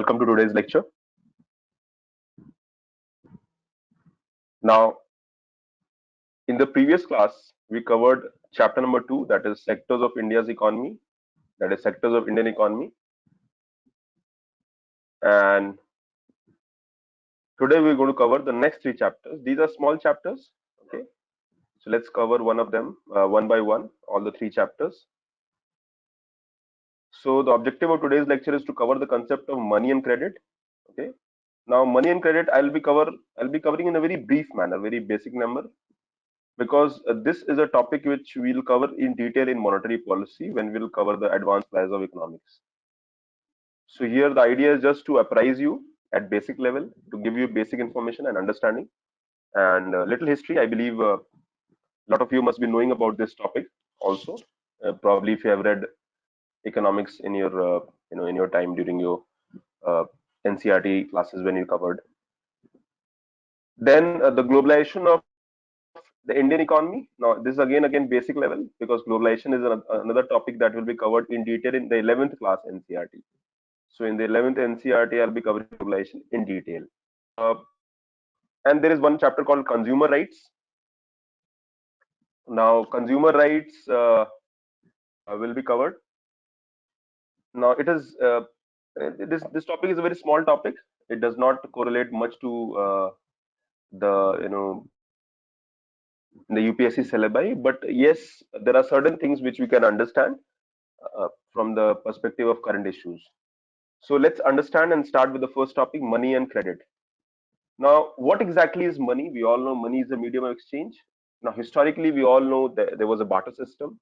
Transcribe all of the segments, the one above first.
welcome to today's lecture. Now, in the previous class, we covered chapter number 2, that is sectors of India's economy, that is sectors of Indian economy. And today we're going to cover the next 3 chapters. These are small chapters. Okay. So let's cover one of them one by one, all the 3 chapters. So the objective of today's lecture is to cover the concept of money and credit. Okay. Now, money and credit, I'll be covering in a very brief manner, very basic number, because this is a topic which we'll cover in detail in monetary policy when we'll cover the advanced layers of economics. So here the idea is just to apprise you at basic level, to give you basic information and understanding and little history. I believe a lot of you must be knowing about this topic also. Probably if you have read economics in your in your time during your uh, NCERT classes when you covered. Then the globalization of the Indian economy. Now, this is again basic level, because globalization is another topic that will be covered in detail in the 11th class NCERT. So in the 11th NCERT, I'll be covering globalization in detail. And there is one chapter called consumer rights. Now, consumer rights will be covered. Now, it is this topic is a very small topic. It does not correlate much to the the UPSC syllabi, but yes, there are certain things which we can understand from the perspective of current issues. So let's understand and start with the first topic, money and credit. Now, what exactly is money? We all know money is a medium of exchange. Now, historically, we all know that there was a barter system,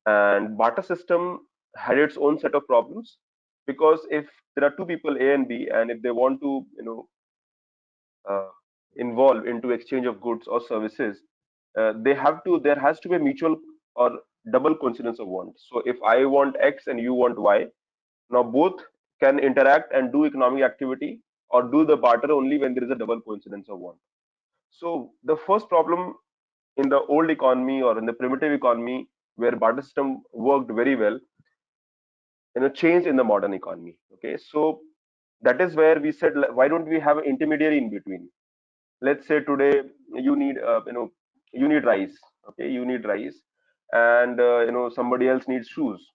and barter system had its own set of problems, because if there are two people A and B, and if they want to uh, involve into exchange of goods or services, there has to be a mutual or double coincidence of want. So if I want X and you want Y, now both can interact and do economic activity or do the barter only when there is a double coincidence of want. So the first problem in the old economy or in the primitive economy, where barter system worked very well, changed in the modern economy. Okay, so that is where we said, why don't we have an intermediary in between? Let's say today you need you need rice. Okay, you need rice, and somebody else needs shoes.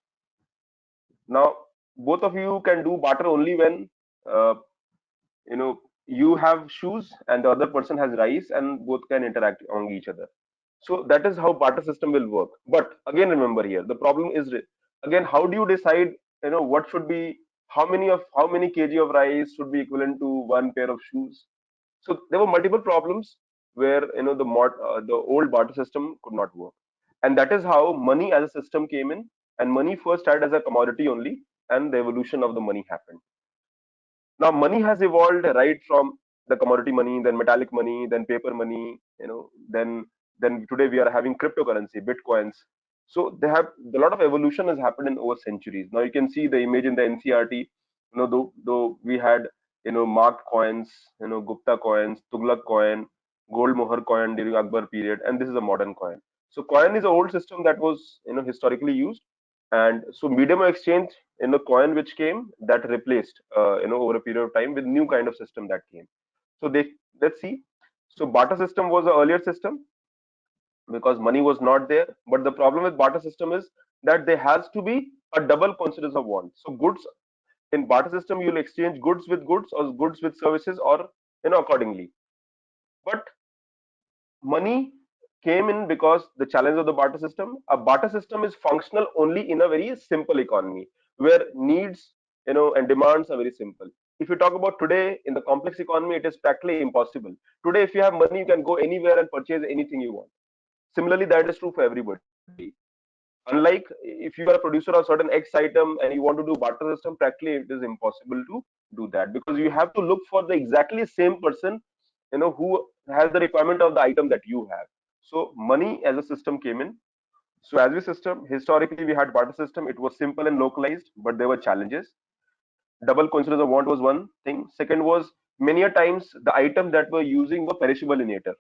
Now both of you can do barter only when uh, you have shoes and the other person has rice, and both can interact among each other. So that is how barter system will work. But again, remember, here the problem is, again, how do you decide what should be, how many kg of rice should be equivalent to one pair of shoes? So there were multiple problems where the old barter system could not work, and that is how money as a system came in. And money first started as a commodity only, and the evolution of the money happened. Now money has evolved right from the commodity money, then metallic money, then paper money, then today we are having cryptocurrency, bitcoins. So they have a lot of evolution has happened in over centuries. Now you can see the image in the NCRT. Though we had marked coins, Gupta coins, Tughlaq coin, gold moher coin during Akbar period, and this is a modern coin. So coin is an old system that was historically used, and so medium of exchange in a coin which came that replaced over a period of time with new kind of system that came. So let's see. So barter system was the earlier system because money was not there. But the problem with barter system is that there has to be a double coincidence of want. So goods in barter system, you'll exchange goods with goods or goods with services, or accordingly. But money came in because the challenge of the barter system. A barter system is functional only in a very simple economy where needs and demands are very simple. If you talk about today in the complex economy, it is practically impossible. Today if you have money, you can go anywhere and purchase anything you want. Similarly, that is true for everybody. Unlike if you are a producer of certain X item and you want to do barter system, practically it is impossible to do that, because you have to look for the exactly same person who has the requirement of the item that you have. So money as a system came in. So as we system, historically we had barter system. It was simple and localized, but there were challenges. Double coincidence of want was one thing. Second was, many a times the items that were using were perishable in nature.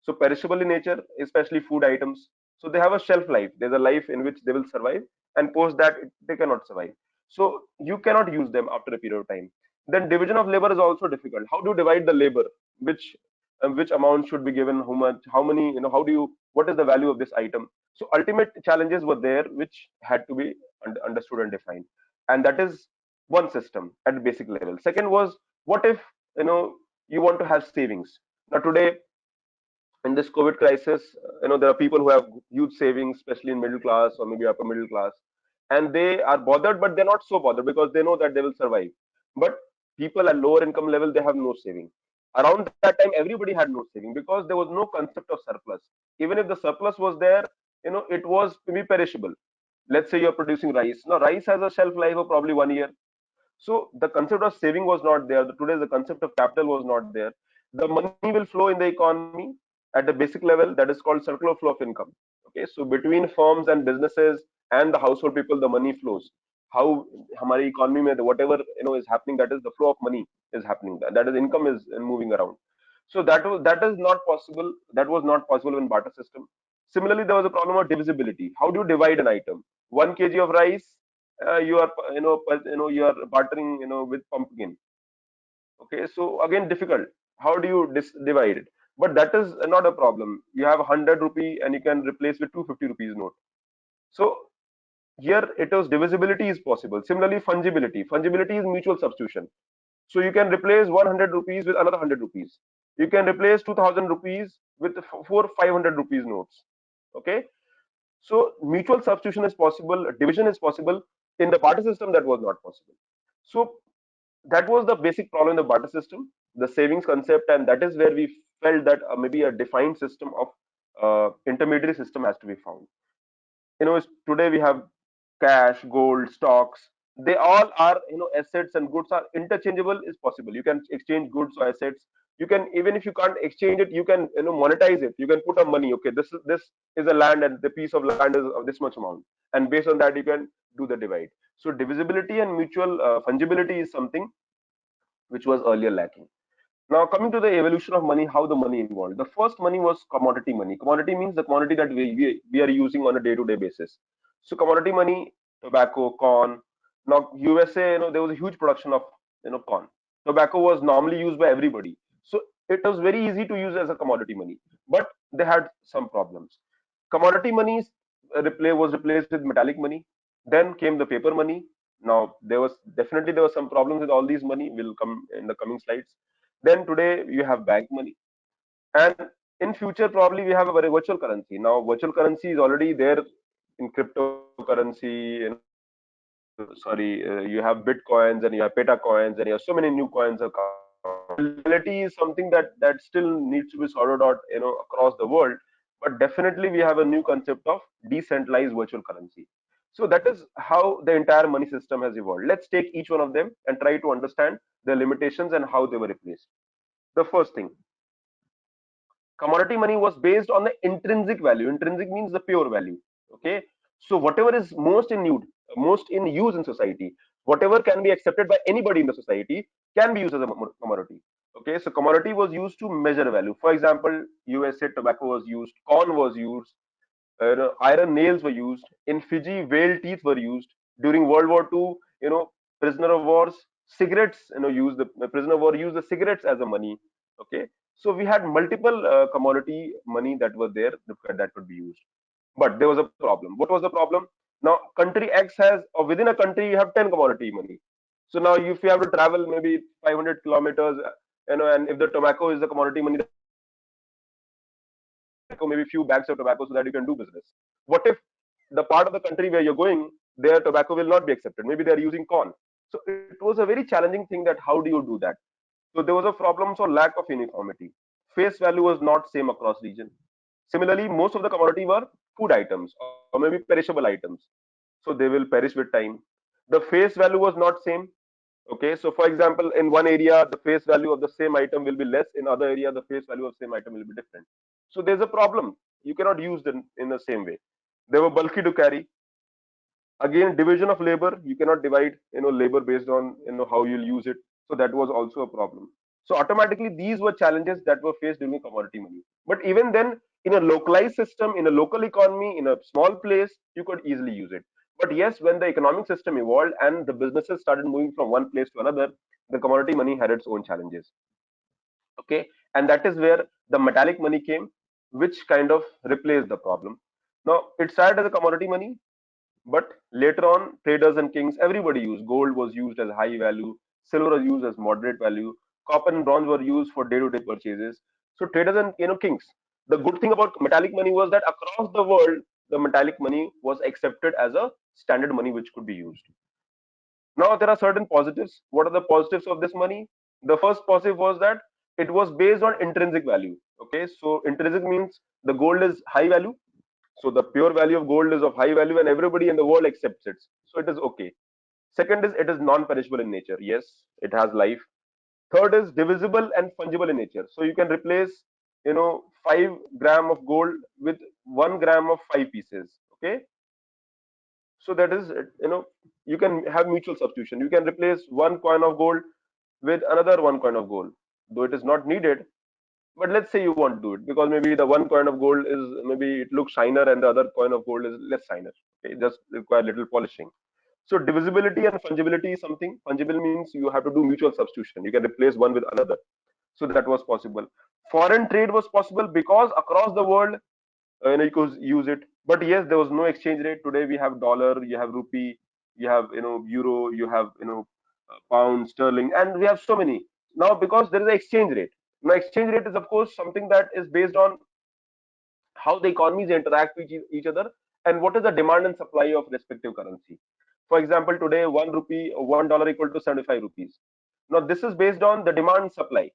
So perishable in nature, especially food items, so they have a shelf life. There's a life in which they will survive, and post that they cannot survive. So you cannot use them after a period of time. Then division of labor is also difficult. How do you divide the labor? Which amount should be given? How much? How many? How do you? What is the value of this item? So ultimate challenges were there, which had to be understood and defined. And that is one system at basic level. Second was, what if you want to have savings? Now today in this COVID crisis, there are people who have huge savings, especially in middle class or maybe upper middle class, and they are bothered, but they're not so bothered because they know that they will survive. But people at lower income level, they have no saving. Around that time, everybody had no saving because there was no concept of surplus. Even if the surplus was there, it was maybe perishable. Let's say you're producing rice. Now, rice has a shelf life of probably 1 year. So the concept of saving was not there. Today, the concept of capital was not there. The money will flow in the economy at the basic level. That is called circular flow of income. Okay, so between firms and businesses and the household people, the money flows. How हमारी economy में whatever is happening, that is the flow of money is happening. That is income is moving around. So that is not possible. That was not possible in barter system. Similarly, there was a problem of divisibility. How do you divide an item? 1 kg of rice, you are you are bartering with pumpkin. Okay, so again difficult. How do you divide it? But that is not a problem. You have 100 rupee and you can replace with 250 rupees note. So here it was divisibility is possible. Similarly, fungibility. Fungibility is mutual substitution. So you can replace 100 rupees with another 100 rupees. You can replace 2000 rupees with four 500 rupees notes. Okay, so mutual substitution is possible, division is possible. In the barter system, that was not possible. So that was the basic problem in the barter system, the savings concept, and that is where we felt that maybe a defined system of intermediary system has to be found. Today we have cash, gold, stocks. They all are assets, and goods are interchangeable is possible. You can exchange goods or assets. You can, even if you can't exchange it, you can monetize it. You can put up money. Okay, this is a land, and the piece of land is of this much amount, and based on that you can do the divide. So divisibility and mutual fungibility is something which was earlier lacking. Now, coming to the evolution of money, how the money evolved. The first money was commodity money. Commodity means the commodity that we are using on a day-to-day basis. So commodity money, tobacco, corn. Now, USA, there was a huge production of corn. Tobacco was normally used by everybody. So it was very easy to use as a commodity money. But they had some problems. Commodity money was replaced with metallic money. Then came the paper money. Now there was some problems with all these money. Will come in the coming slides. Then today you have bank money, and in future probably we have a very virtual currency. Now virtual currency is already there in cryptocurrency. Sorry, you have bitcoins and you have peta coins and you have so many new coins are coming. Reality is something that still needs to be sorted out, across the world. But definitely we have a new concept of decentralized virtual currency. So that is how the entire money system has evolved. Let's take each one of them and try to understand the limitations and how they were replaced. The first thing, commodity money was based on the intrinsic value. Intrinsic means the pure value. Okay, so whatever is most in use in society, whatever can be accepted by anybody in the society, can be used as a commodity. Okay, so commodity was used to measure value. For example, USA tobacco was used, corn was used, iron nails were used. In Fiji, whale teeth were used. During World War II, prisoner of wars, cigarettes, use the prisoner of war used the cigarettes as a money. Okay, so we had multiple commodity money that were there that could be used. But there was a problem. What was the problem? Now, country X has, or within a country, you have 10 commodity money. So now, if you have to travel maybe 500 kilometers, and if the tobacco is the commodity money, maybe few bags of tobacco so that you can do business. What if the part of the country where you're going, their tobacco will not be accepted? Maybe they're using corn. So it was a very challenging thing that how do you do that? So there was a problem for lack of uniformity. Face value was not same across region. Similarly, most of the commodity were food items or maybe perishable items. So they will perish with time. The face value was not same. Okay, so for example, in one area, the face value of the same item will be less. In other area, the face value of same item will be different. So there's a problem. You cannot use them in the same way. They were bulky to carry. Again, division of labor. You cannot divide, labor based on how you'll use it. So that was also a problem. So automatically, these were challenges that were faced during commodity money. But even then, in a localized system, in a local economy, in a small place, you could easily use it. But yes, when the economic system evolved and the businesses started moving from one place to another, the commodity money had its own challenges. Okay, and that is where the metallic money came, which kind of replaced the problem. Now it started as a commodity money, but later on, traders and kings, everybody used. Gold was used as high value, silver was used as moderate value, copper and bronze were used for day-to-day purchases. So traders and kings. The good thing about metallic money was that across the world, the metallic money was accepted as a standard money which could be used. Now there are certain positives. What are the positives of this money? The first positive was that it was based on intrinsic value. Okay, so intrinsic means the gold is high value, so the pure value of gold is of high value and everybody in the world accepts it. So it is okay. Second is it is non-perishable in nature. Yes, it has life. Third is divisible and fungible in nature. So you can replace, 5 gram of gold with 1 gram of five pieces. Okay. So that is, you can have mutual substitution. You can replace one coin of gold with another one coin of gold, though it is not needed. But let's say you want to do it because maybe the one coin of gold is maybe it looks shiner and the other coin of gold is less shiner. Okay, just require little polishing. So divisibility and fungibility is something. Fungible means you have to do mutual substitution. You can replace one with another. So that was possible. Foreign trade was possible because across the world, you could use it. But yes, there was no exchange rate. Today we have dollar, you have rupee, you have euro, you have pound, sterling, and we have so many now because there is an exchange rate. Now exchange rate is of course something that is based on how the economies interact with each other and what is the demand and supply of respective currency. For example, today $1 equal to 75 rupees. Now this is based on the demand and supply.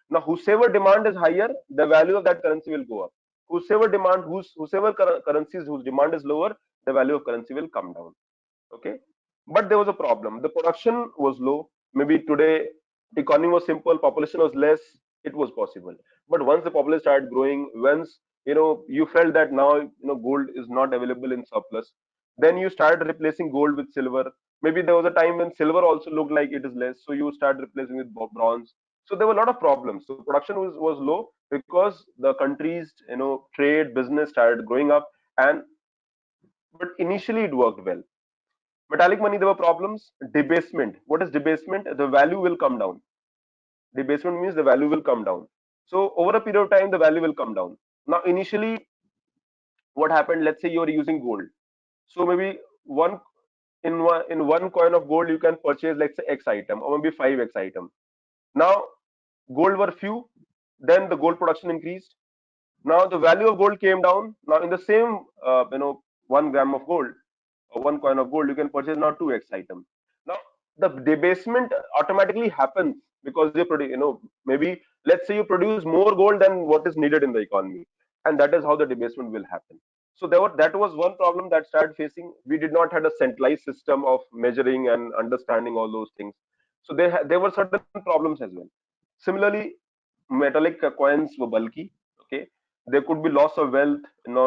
Now whosoever demand is higher, the value of that currency will go up. Whosoever currencies whose demand is lower, the value of currency will come down. Okay, but there was a problem. The production was low. Maybe today economy was simple, population was less, it was possible. But once the population started growing, once you felt that now gold is not available in surplus, then you started replacing gold with silver. Maybe there was a time when silver also looked like it is less, so you start replacing with bronze. So there were a lot of problems. So production was low because the countries trade business started growing up, and but initially it worked well. Metallic money, there were problems. Debasement. What is debasement? The value will come down. Debasement means the value will come down. So over a period of time, the value will come down. Now, initially, what happened? Let's say you are using gold. So maybe one in one coin of gold you can purchase, let's say, X item or maybe 5X item. Now, gold were few. Then the gold production increased. Now the value of gold came down. Now in the same 1 gram of gold or one coin of gold, you can purchase now 2X item. Now the debasement automatically happens because you produce, maybe let's say you produce more gold than what is needed in the economy, and that is how the debasement will happen. So that was one problem that started facing. We did not have a centralized system of measuring and understanding all those things. So there were certain problems as well. Similarly, metallic coins were bulky. Okay, there could be loss of wealth.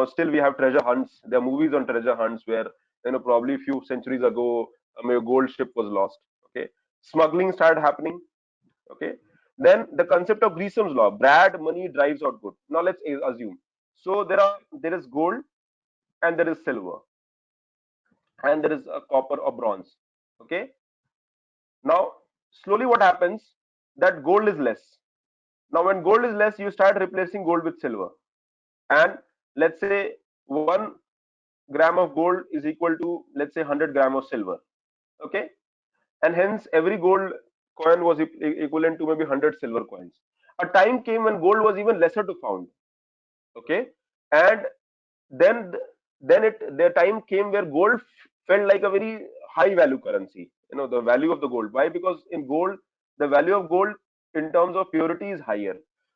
Still we have treasure hunts. There are movies on treasure hunts where probably a few centuries ago a gold ship was lost. Okay, smuggling started happening. Okay, then the concept of Grisham's law: bad money drives out good. Now let's assume. So there is gold and there is silver and there is a copper or bronze. Okay, now slowly what happens that gold is less. Now when gold is less, you start replacing gold with silver, and let's say 1 gram of gold is equal to, let's say, 100 gram of silver. Okay, and hence every gold coin was equivalent to maybe 100 silver coins. A time came when gold was even lesser to found. Okay, and then the time came where gold felt like a very high value currency. The value of the gold. Why? Because in gold, the value of gold in terms of purity is higher.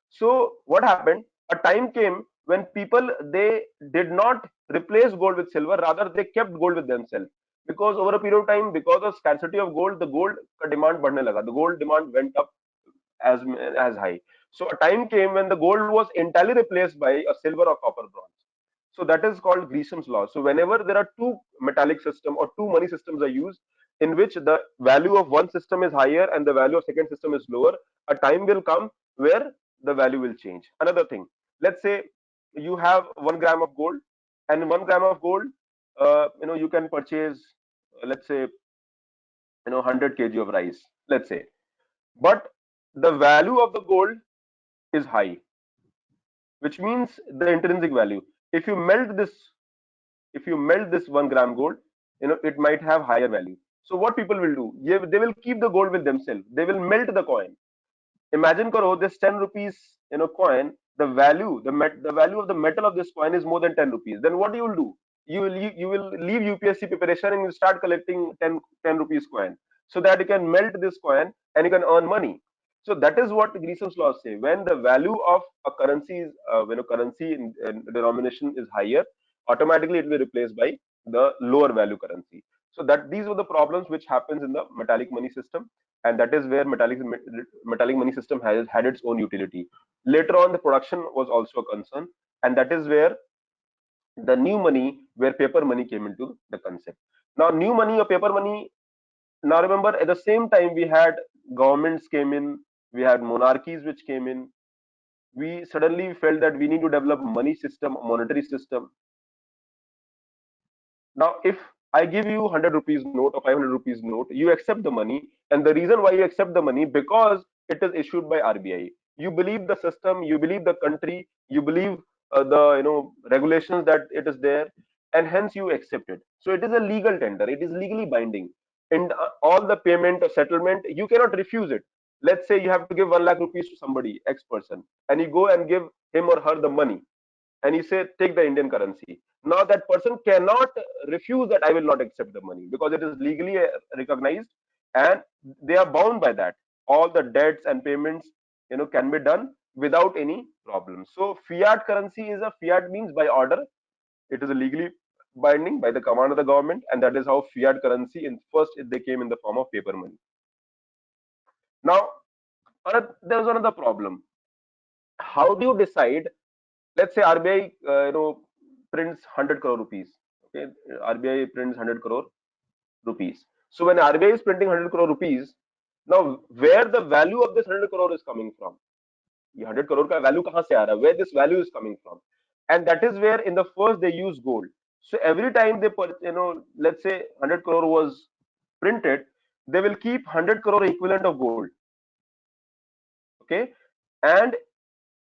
So what happened? A time came when people, they did not replace gold with silver, rather they kept gold with themselves. Because over a period of time, because of scarcity of gold, the gold demand बढ़ने लगा. The gold demand went up as high. So a time came when the gold was entirely replaced by a silver or copper bronze. So that is called Gresham's law. So whenever there are two metallic system or two money systems are used, in which the value of one system is higher and the value of second system is lower, a time will come where the value will change. Another thing, let's say you have 1 gram of gold, and in 1 gram of gold you can purchase, let's say, 100 kg of rice, let's say, but the value of the gold is high, which means the intrinsic value. If you melt this, if you melt this 1 gram gold, it might have higher value. So what people will do? They will keep the gold with themselves. They will melt the coin. Imagine karo, this 10 rupees coin, the value, the value of the metal of this coin is more than 10 rupees. Then what you will do? You will leave UPSC preparation and you start collecting 10 rupees coin, so that you can melt this coin and you can earn money. So that is what Grisham's laws say. When the value of a currency is, when a currency in denomination is higher, automatically it will be replaced by the lower value currency. So that these were the problems which happens in the metallic money system, and that is where metallic money system has had its own utility. Later on, the production was also a concern, and that is where the new money, where paper money came into the concept. Now, new money or paper money. Now, remember, at the same time, we had governments came in, we had monarchies which came in. We suddenly felt that we need to develop money system, monetary system. Now, if I give you 100 rupees note or 500 rupees note, you accept the money. And the reason why you accept the money, because it is issued by RBI. You believe the system, you believe the country, you believe the regulations that it is there, and hence you accept it. So it is a legal tender. It is legally binding. And all the payment or settlement, you cannot refuse it. Let's say you have to give 1 lakh rupees to somebody, X person, and you go and give him or her the money, and you say, take the Indian currency. Now that person cannot refuse that I will not accept the money, because it is legally recognized, and they are bound by that. All the debts and payments, can be done without any problem. So fiat currency is a, fiat means by order. It is a legally binding by the command of the government, and that is how fiat currency in first they came in the form of paper money. Now, there was another problem. How do you decide? Let's say RBI, prints 100 crore rupees. Okay, RBI prints 100 crore rupees. So when RBI is printing 100 crore rupees, now where the value of this 100 crore is coming from? ये 100 crore का value कहाँ से आ रहा है? Where this value is coming from? And that is where in the first they use gold. So every time they put, let's say 100 crore was printed, they will keep 100 crore equivalent of gold. Okay, and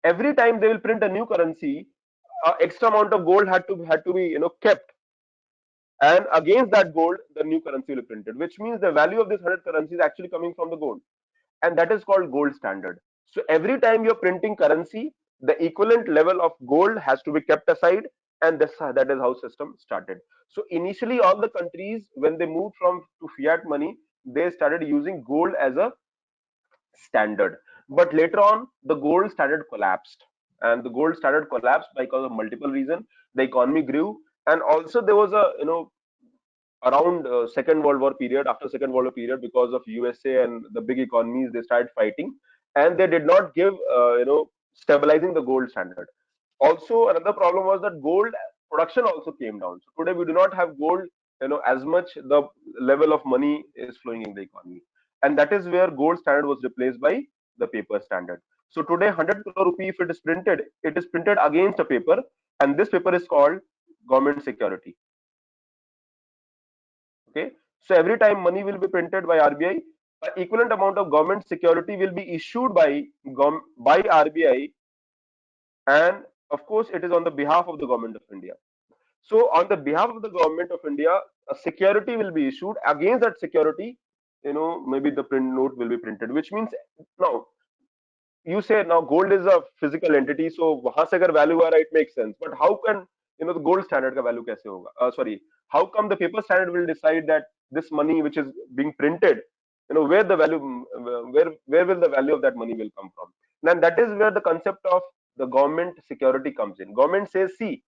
every time they will print a new currency, extra amount of gold had to be kept, and against that gold the new currency will be printed, which means the value of this 100 currency is actually coming from the gold, and that is called gold standard. So every time you're printing currency, the equivalent level of gold has to be kept aside, and that is how system started. So initially all the countries, when they moved from to fiat money, they started using gold as a standard. But later on, the gold started collapsed, and the gold started collapsed because of multiple reasons. The economy grew, and also there was a around Second World War period. After Second World War period, because of USA and the big economies, they started fighting, and they did not give stabilizing the gold standard. Also, another problem was that gold production also came down. So today we do not have gold, as much the level of money is flowing in the economy, and that is where gold standard was replaced by the paper standard. So today, 100 crore rupee, if it is printed against a paper, and this paper is called government security. Okay, so every time money will be printed by RBI, an equivalent amount of government security will be issued by RBI, and of course, it is on the behalf of the government of India. So, on the behalf of the government of India, a security will be issued. Against that security, maybe the print note will be printed, which means now you say now gold is a physical entity, so वहां से अगर value आ रहा है, it makes sense. But how can the gold standard का value कैसे होगा? Sorry, how come the paper standard will decide that this money which is being printed, where the value, where will the value of that money will come from? Then that is where the concept of the government security comes in. Government says, see,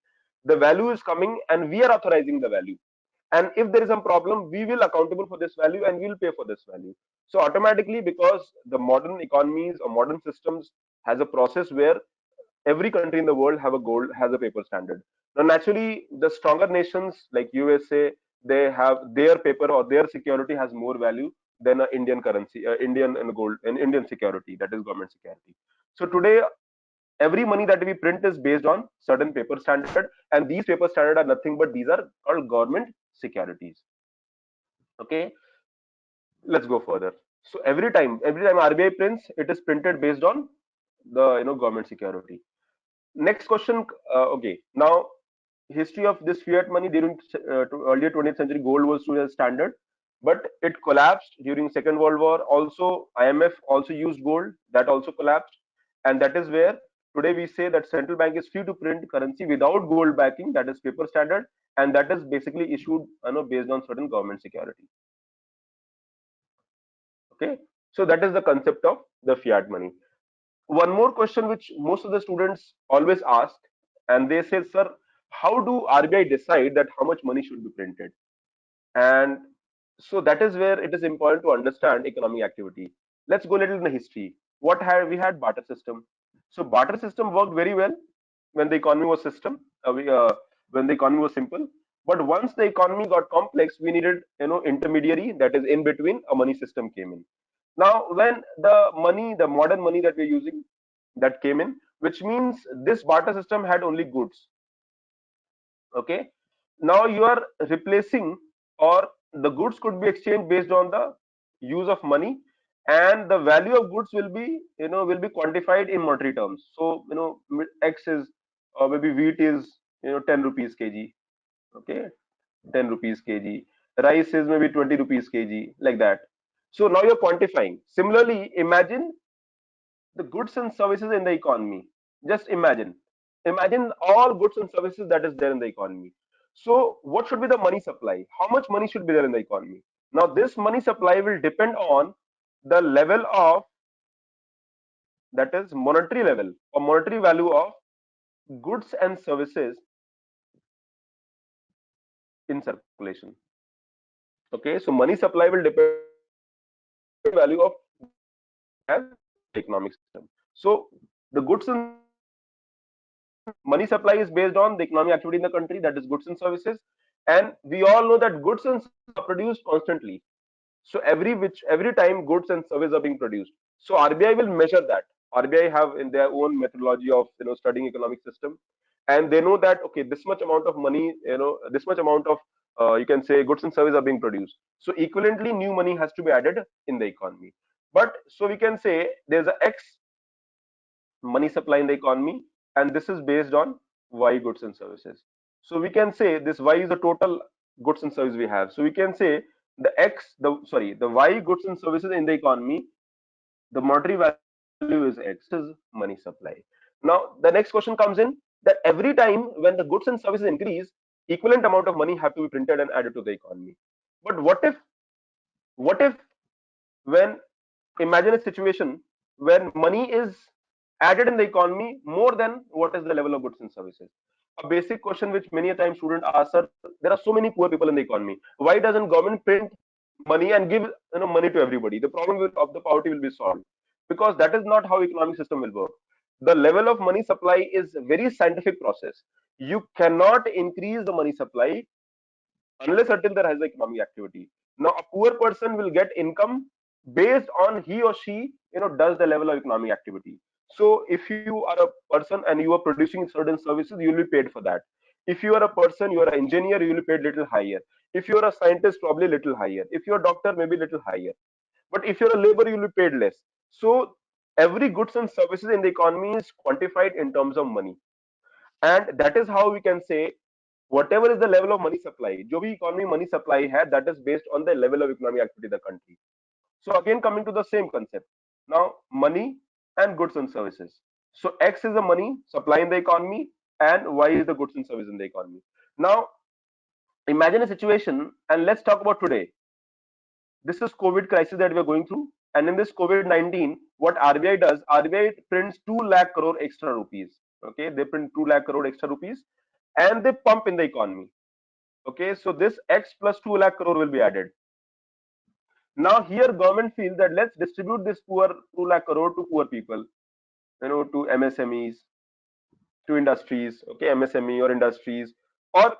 the value is coming and we are authorizing the value, and if there is some problem, we will accountable for this value and we'll pay for this value. So automatically, because the modern economies or modern systems has a process where every country in the world have a gold, has a paper standard. Now naturally, the stronger nations like USA, they have their paper or their security has more value than a Indian currency, Indian and gold, and Indian security, that is government security. So today every money that we print is based on certain paper standard, and these paper standard are nothing but these are called government securities. Okay, let's go further. So every time RBI prints, it is printed based on the government security. Next question. Okay, now history of this fiat money during earlier 20th century, gold was used as standard, but it collapsed during Second World War. Also, IMF also used gold, that also collapsed, and that is where today we say that central bank is free to print currency without gold backing, that is paper standard, and that is basically issued based on certain government security. Okay, so that is the concept of the fiat money. One more question which most of the students always ask, and they say, sir, how do RBI decide that how much money should be printed? And so that is where it is important to understand economic activity. Let's go a little in the history. What had we had barter system? So barter system worked very well when the economy was when the economy was simple. But once the economy got complex, we needed intermediary, that is in between, a money system came in. Now when the modern money that we're using, that came in, which means this barter system had only goods. Okay, now you are replacing, or the goods could be exchanged based on the use of money, and the value of goods will be quantified in monetary terms. So x is, or maybe wheat is 10 rupees kg. Okay, 10 rupees kg. Rice is maybe 20 rupees kg, like that. So now you're quantifying. Similarly, imagine the goods and services in the economy. Just imagine all goods and services that is there in the economy. So what should be the money supply? How much money should be there in the economy? Now this money supply will depend on the level of, that is monetary level or monetary value of goods and services in circulation. Okay, so money supply will depend on the value of have economic system. So the goods and money supply is based on the economic activity in the country, that is goods and services, and we all know that goods and services are produced constantly. So every time goods and services are being produced, so RBI will measure that. RBI have in their own methodology of studying economic system, and they know that okay, this much amount of money, this much amount of you can say goods and services are being produced, so equivalently new money has to be added in the economy. But so we can say there's a x money supply in the economy, and this is based on y goods and services. So we can say this y is the total goods and services we have. So we can say the y goods and services in the economy, the monetary value is x, is money supply. Now the next question comes in, that every time when the goods and services increase, equivalent amount of money have to be printed and added to the economy. But what if when, imagine a situation when money is added in the economy more than what is the level of goods and services. A basic question which many a time students ask are, there are so many poor people in the economy, why doesn't government print money and give money to everybody? The problem of the poverty will be solved, because that is not how economic system will work. The level of money supply is a very scientific process. You cannot increase the money supply unless until there has economic activity. Now, a poor person will get income based on he or she, does the level of economic activity. So, if you are a person and you are producing certain services, you will be paid for that. If you are a person, you are an engineer, you will be paid little higher. If you are a scientist, probably little higher. If you are a doctor, maybe little higher. But if you're a labor, you will be paid less. So, every goods and services in the economy is quantified in terms of money, and that is how we can say whatever is the level of money supply, जो भी economy money supply है, that is based on the level of economic activity of the country. So again coming to the same concept, now money and goods and services. So x is the money supply in the economy, and y is the goods and services in the economy. Now imagine a situation, and let's talk about today. This is COVID crisis that we are going through, and in this COVID-19, what RBI does, RBI prints 2 lakh crore extra rupees. Okay, they print 2 lakh crore extra rupees and they pump in the economy. Okay, so this x plus 2 lakh crore will be added. Now here government feels that let's distribute this poor 2 lakh crore to poor people, to MSMEs, to industries. Okay, MSME or industries, or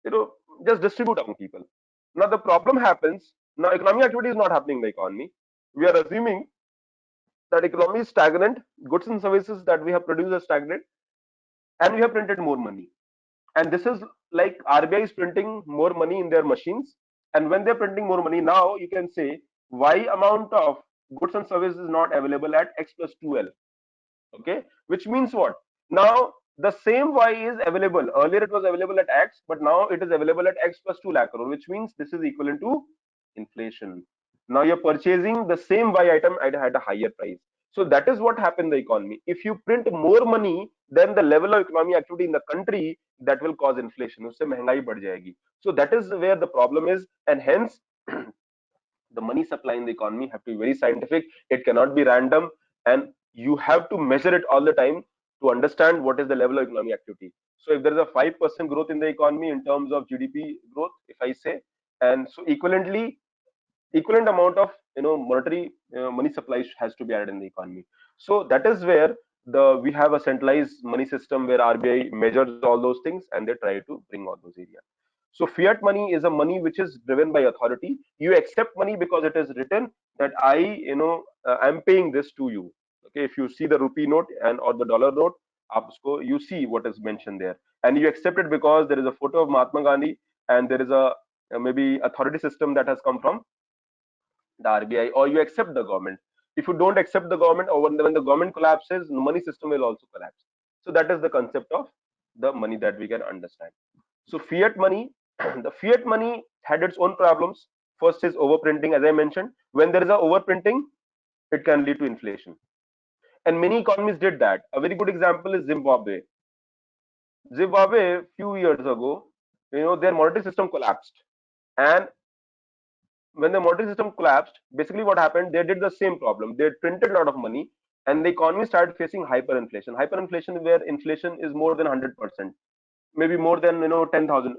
you know just distribute among people. Now the problem happens, now economic activity is not happening in the economy. We are assuming that economy is stagnant, goods and services that we have produced are stagnant, and we have printed more money. And this is like RBI is printing more money in their machines. And when they're printing more money, now you can say Y amount of goods and services is not available at X plus 2L. Okay, which means what? Now the same Y is available. Earlier it was available at X, but now it is available at X plus 2 lakh crore, which means this is equivalent to inflation. Now you're purchasing the same Y item at a higher price. So that is what happened in the economy. If you print more money, then the level of economic activity in the country, that will cause inflation. उससे महंगाई बढ़ जाएगी. So that is where the problem is, and hence the money supply in the economy have to be very scientific. It cannot be random, and you have to measure it all the time to understand what is the level of economic activity. So if there is a 5% growth in the economy in terms of GDP growth, if I say, and so equivalent amount of monetary money supply has to be added in the economy. So that is where the we have a centralized money system where RBI measures all those things and they try to bring all those areas. So fiat money is a money which is driven by authority. You accept money because it is written that I'm paying this to you. Okay, if you see the rupee note and or the dollar note, you see what is mentioned there, and you accept it because there is a photo of Mahatma Gandhi and there is a maybe authority system that has come from the RBI, or you accept the government. If you don't accept the government, or when the government collapses, the money system will also collapse. So that is the concept of the money that we can understand. So fiat money, the fiat money had its own problems. First is overprinting, as I mentioned. When there is a overprinting, it can lead to inflation. And many economies did that. A very good example is Zimbabwe. Zimbabwe, few years ago, their monetary system collapsed. And when the monetary system collapsed, basically what happened, they did the same problem. They printed a lot of money, and the economy started facing hyperinflation. Hyperinflation, where inflation is more than 100%, maybe more than 10,000.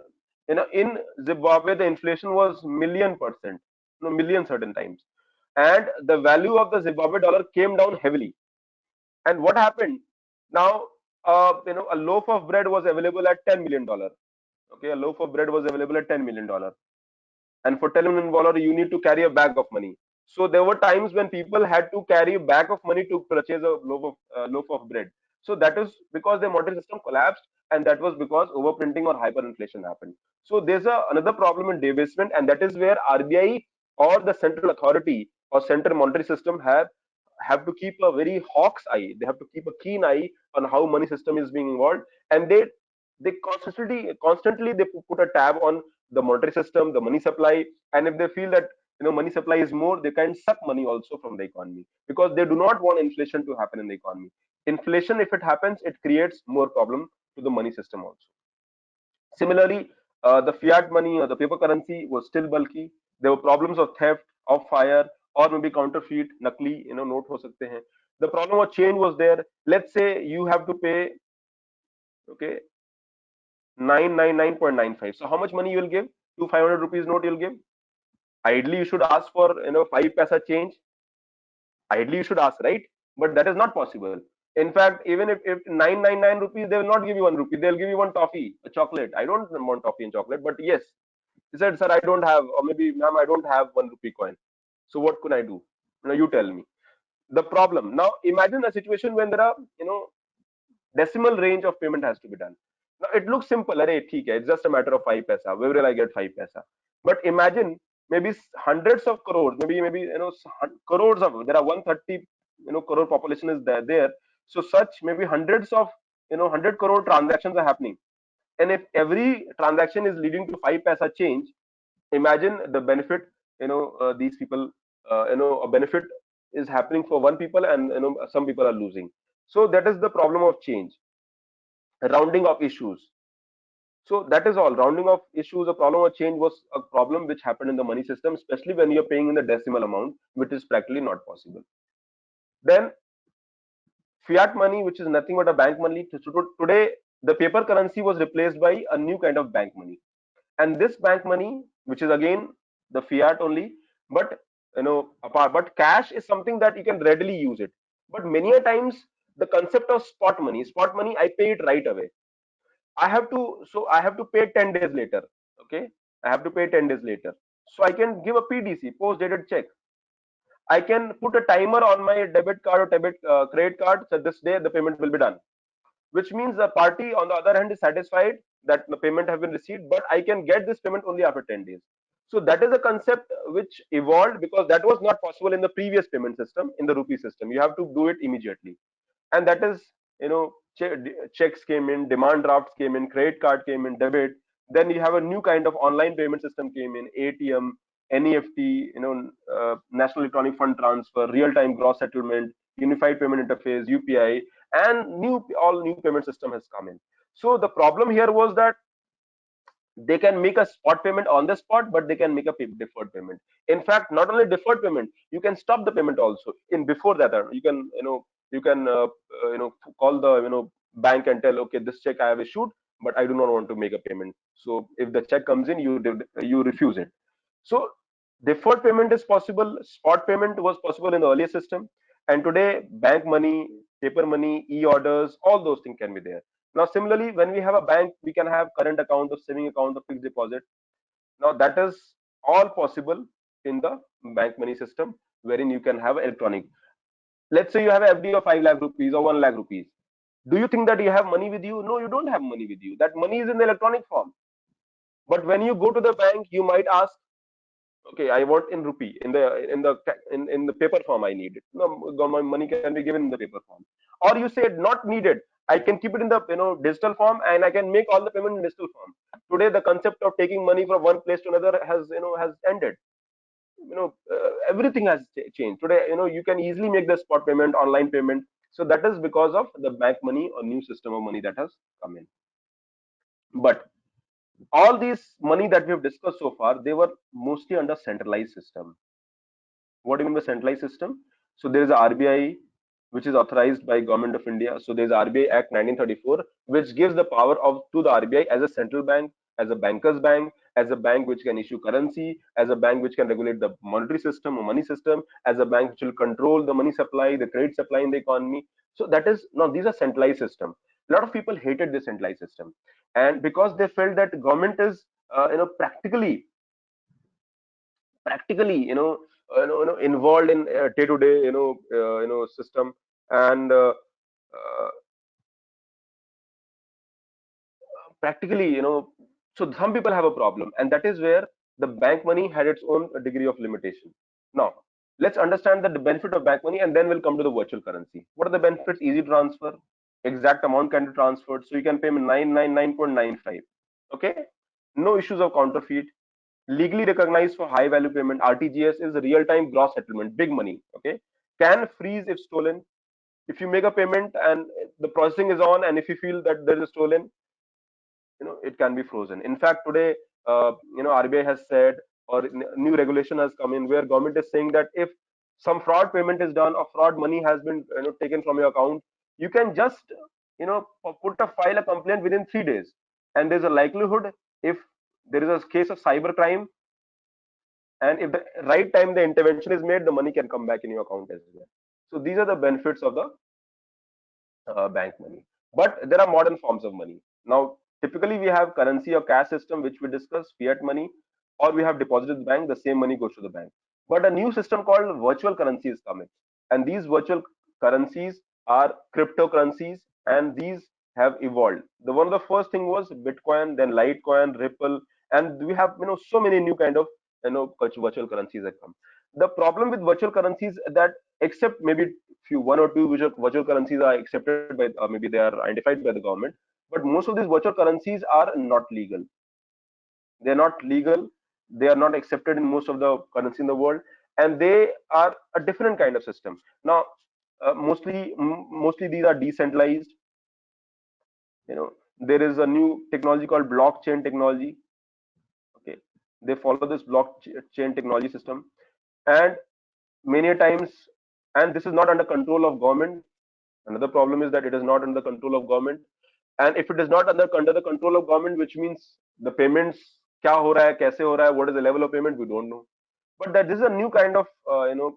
In Zimbabwe, the inflation was million percent, million certain times, and the value of the Zimbabwe dollar came down heavily. And what happened? Now, a loaf of bread was available at $10 million. Okay, a loaf of bread was available at $10 million, and for $10 million you need to carry a bag of money. So there were times when people had to carry a bag of money to purchase a loaf of bread. So that is because the monetary system collapsed, and that was because overprinting or hyperinflation happened. So there's another problem in debasement, and that is where RBI or the central authority or central monetary system have to keep a very hawk's eye. They have to keep a keen eye on how money system is being involved, and they constantly they put a tab on the monetary system, the money supply, and if they feel that money supply is more, they can suck money also from the economy, because they do not want inflation to happen in the economy. Inflation, if it happens, it creates more problem to the money system also. Similarly, the fiat money or the paper currency was still bulky. There were problems of theft, of fire, or maybe counterfeit, nakli, note ho sakte hain. The problem of change was there. Let's say you have to pay, okay, 999.95. So how much money you will give? To 500 rupees note you'll give? Ideally, you should ask for 5 paisa change. Ideally, you should ask, right? But that is not possible. In fact, even if 999 rupees, they will not give you 1 rupee. They'll give you one toffee, a chocolate. I don't want toffee and chocolate, but yes, he said, sir, I don't have, or maybe, ma'am, I don't have 1 rupee coin. So what could I do? Now you tell me. The problem. Now imagine a situation when there are, decimal range of payment has to be done. Now it looks simple. Array, theek hai, it's just a matter of 5 paisa. Where will I get 5 paisa? But imagine maybe hundreds of crores, maybe crores of, there are 130 crore population is there. So such maybe hundreds of 100 crore transactions are happening, and if every transaction is leading to 5 paisa change, imagine the benefit. These people, a benefit is happening for one people, and some people are losing. So that is the problem of change. Rounding of issues. So that is all. Rounding of issues, a problem of change was a problem which happened in the money system, especially when you're paying in the decimal amount, which is practically not possible. Then fiat money, which is nothing but a bank money. Today, the paper currency was replaced by a new kind of bank money, and this bank money, which is again the fiat only, but apart, but cash is something that you can readily use it. But many a times, the concept of spot money, I pay it right away. I have to pay 10 days later. Okay, I have to pay 10 days later. So I can give a PDC, post dated check. I can put a timer on my debit card or debit credit card. So this day the payment will be done, which means the party on the other hand is satisfied that the payment have been received, but I can get this payment only after 10 days. So that is a concept which evolved because that was not possible in the previous payment system, in the rupee system. You have to do it immediately. And that is, checks came in, demand drafts came in, credit card came in, debit. Then you have a new kind of online payment system came in, ATM, NEFT, National Electronic Fund Transfer, real time gross settlement, unified payment interface, UPI, and all new payment system has come in. So the problem here was that they can make a spot payment on the spot, but they can make a deferred payment. In fact, not only deferred payment, you can stop the payment also in before that. You can, call the, bank and tell, okay, this check I have issued, but I do not want to make a payment. So if the check comes in, you refuse it. So deferred payment is possible. Spot payment was possible in the earlier system, and today bank money, paper money, e-orders, all those things can be there. Now, similarly, when we have a bank, we can have current account or saving account or fixed deposit. Now, that is all possible in the bank money system, wherein you can have electronic. Let's say you have a FD of 5 lakh rupees or 1 lakh rupees. Do you think that you have money with you? No, you don't have money with you. That money is in the electronic form. But when you go to the bank, you might ask, okay, I want in rupee, in the paper form. I need it. No, my money can be given in the paper form. Or you said not needed. I can keep it in the, digital form, and I can make all the payment in digital form. Today, the concept of taking money from one place to another has ended. Everything has changed. Today, you can easily make the spot payment, online payment. So that is because of the bank money or new system of money that has come in. But all these money that we have discussed so far, they were mostly under centralized system. What do you mean by centralized system? So there is a RBI which is authorized by Government of India. So there is RBI Act 1934 which gives the power of to the RBI as a central bank, as a banker's bank, as a bank which can issue currency, as a bank which can regulate the monetary system or money system, as a bank which will control the money supply, the credit supply in the economy. So that is, now these are centralized system. A lot of people hated this centralized system, and because they felt that government is practically involved in day to day system, and practically, so some people have a problem, and that is where the bank money had its own degree of limitation. Now let's understand the benefit of bank money, and then we'll come to the virtual currency. What are the benefits? Easy transfer, exact amount can be transferred, so you can pay 999.95. Okay, no issues of counterfeit, legally recognized for high value payment. RTGS is real time gross settlement, big money. Okay, can freeze if stolen. If you make a payment and the processing is on, and if you feel that there is a stolen, it can be frozen. In fact, today, RBI has said, or new regulation has come in where government is saying that if some fraud payment is done or fraud money has been taken from your account, you can just file a complaint within 3 days, and there's a likelihood, if there is a case of cyber crime, and if the right time the intervention is made, the money can come back in your account as well. So these are the benefits of the bank money. But there are modern forms of money. Now typically we have currency or cash system, which we discuss, fiat money, or we have deposited the bank, the same money goes to the bank. But a new system called virtual currency is coming, and these virtual currencies are cryptocurrencies, and these have evolved. The one of the first thing was Bitcoin, then Litecoin, Ripple, and we have so many new kind of virtual currencies that come. The problem with virtual currencies that, except maybe few one or two virtual currencies are accepted by, maybe they are identified by the government, but most of these virtual currencies are not legal. They're not legal. They are not accepted in most of the currency in the world, and they are a different kind of system. Now, mostly these are decentralized. There is a new technology called blockchain technology. Okay, they follow this blockchain technology system, and many times, and this is not under control of government. Another problem is that it is not under the control of government, and if it is not under the control of government, which means the payments, kya ho raha hai, kaise ho raha hai, what is the level of payment, we don't know. But that this is a new kind of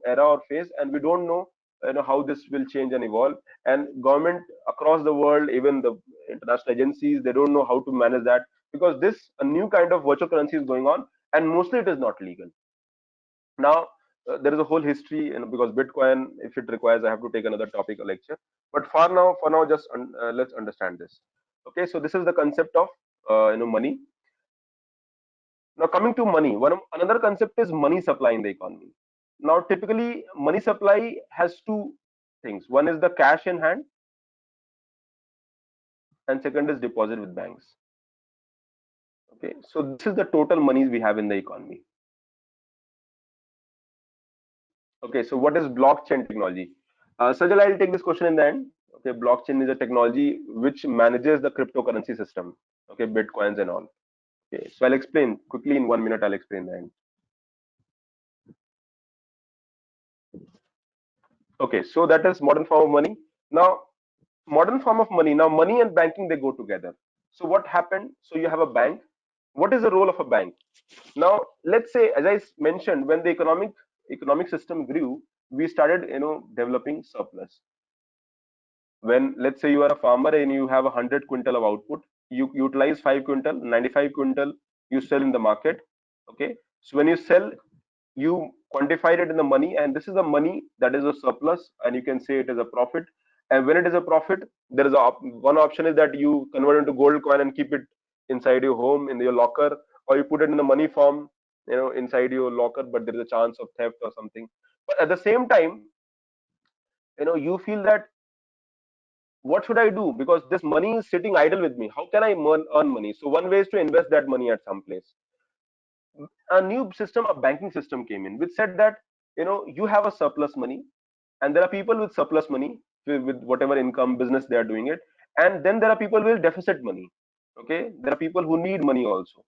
era or phase, and we don't know how this will change and evolve. And government across the world, even the international agencies, they don't know how to manage that, because this a new kind of virtual currency is going on, and mostly it is not legal. Now there is a whole history, because Bitcoin, if it requires, I have to take another topic or lecture. But for now, just let's understand this. Okay, so this is the concept of money. Now, coming to money, another concept is money supply in the economy. Now, typically, money supply has two things. One is the cash in hand, and second is deposit with banks. Okay, so this is the total monies we have in the economy. Okay, so what is blockchain technology? Sajal, I'll take this question in the end. Okay, blockchain is a technology which manages the cryptocurrency system. Okay, bitcoins and all. Okay, so I'll explain quickly in 1 minute. I'll explain the end. Okay, so that is modern form of money. Now, modern form of money. Now, money and banking, they go together. So what happened? So you have a bank. What is the role of a bank? Now, let's say, as I mentioned, when the economic system grew, we started developing surplus. When, let's say, you are a farmer and you have 100 quintal of output, you utilize 5 quintal, 95 quintal you sell in the market. Okay, so when you sell, you quantified it in the money, and this is the money that is a surplus, and you can say it is a profit. And when it is a profit, there is one option is that you convert into gold coin and keep it inside your home in your locker, or you put it in the money form, inside your locker, but there is a chance of theft or something. But at the same time, you feel that what should I do, because this money is sitting idle with me. How can I earn money? So one way is to invest that money at some place. A new system, a banking system came in which said that you have a surplus money, and there are people with surplus money, with whatever income business they are doing it, and then there are people with deficit money. Okay, there are people who need money also,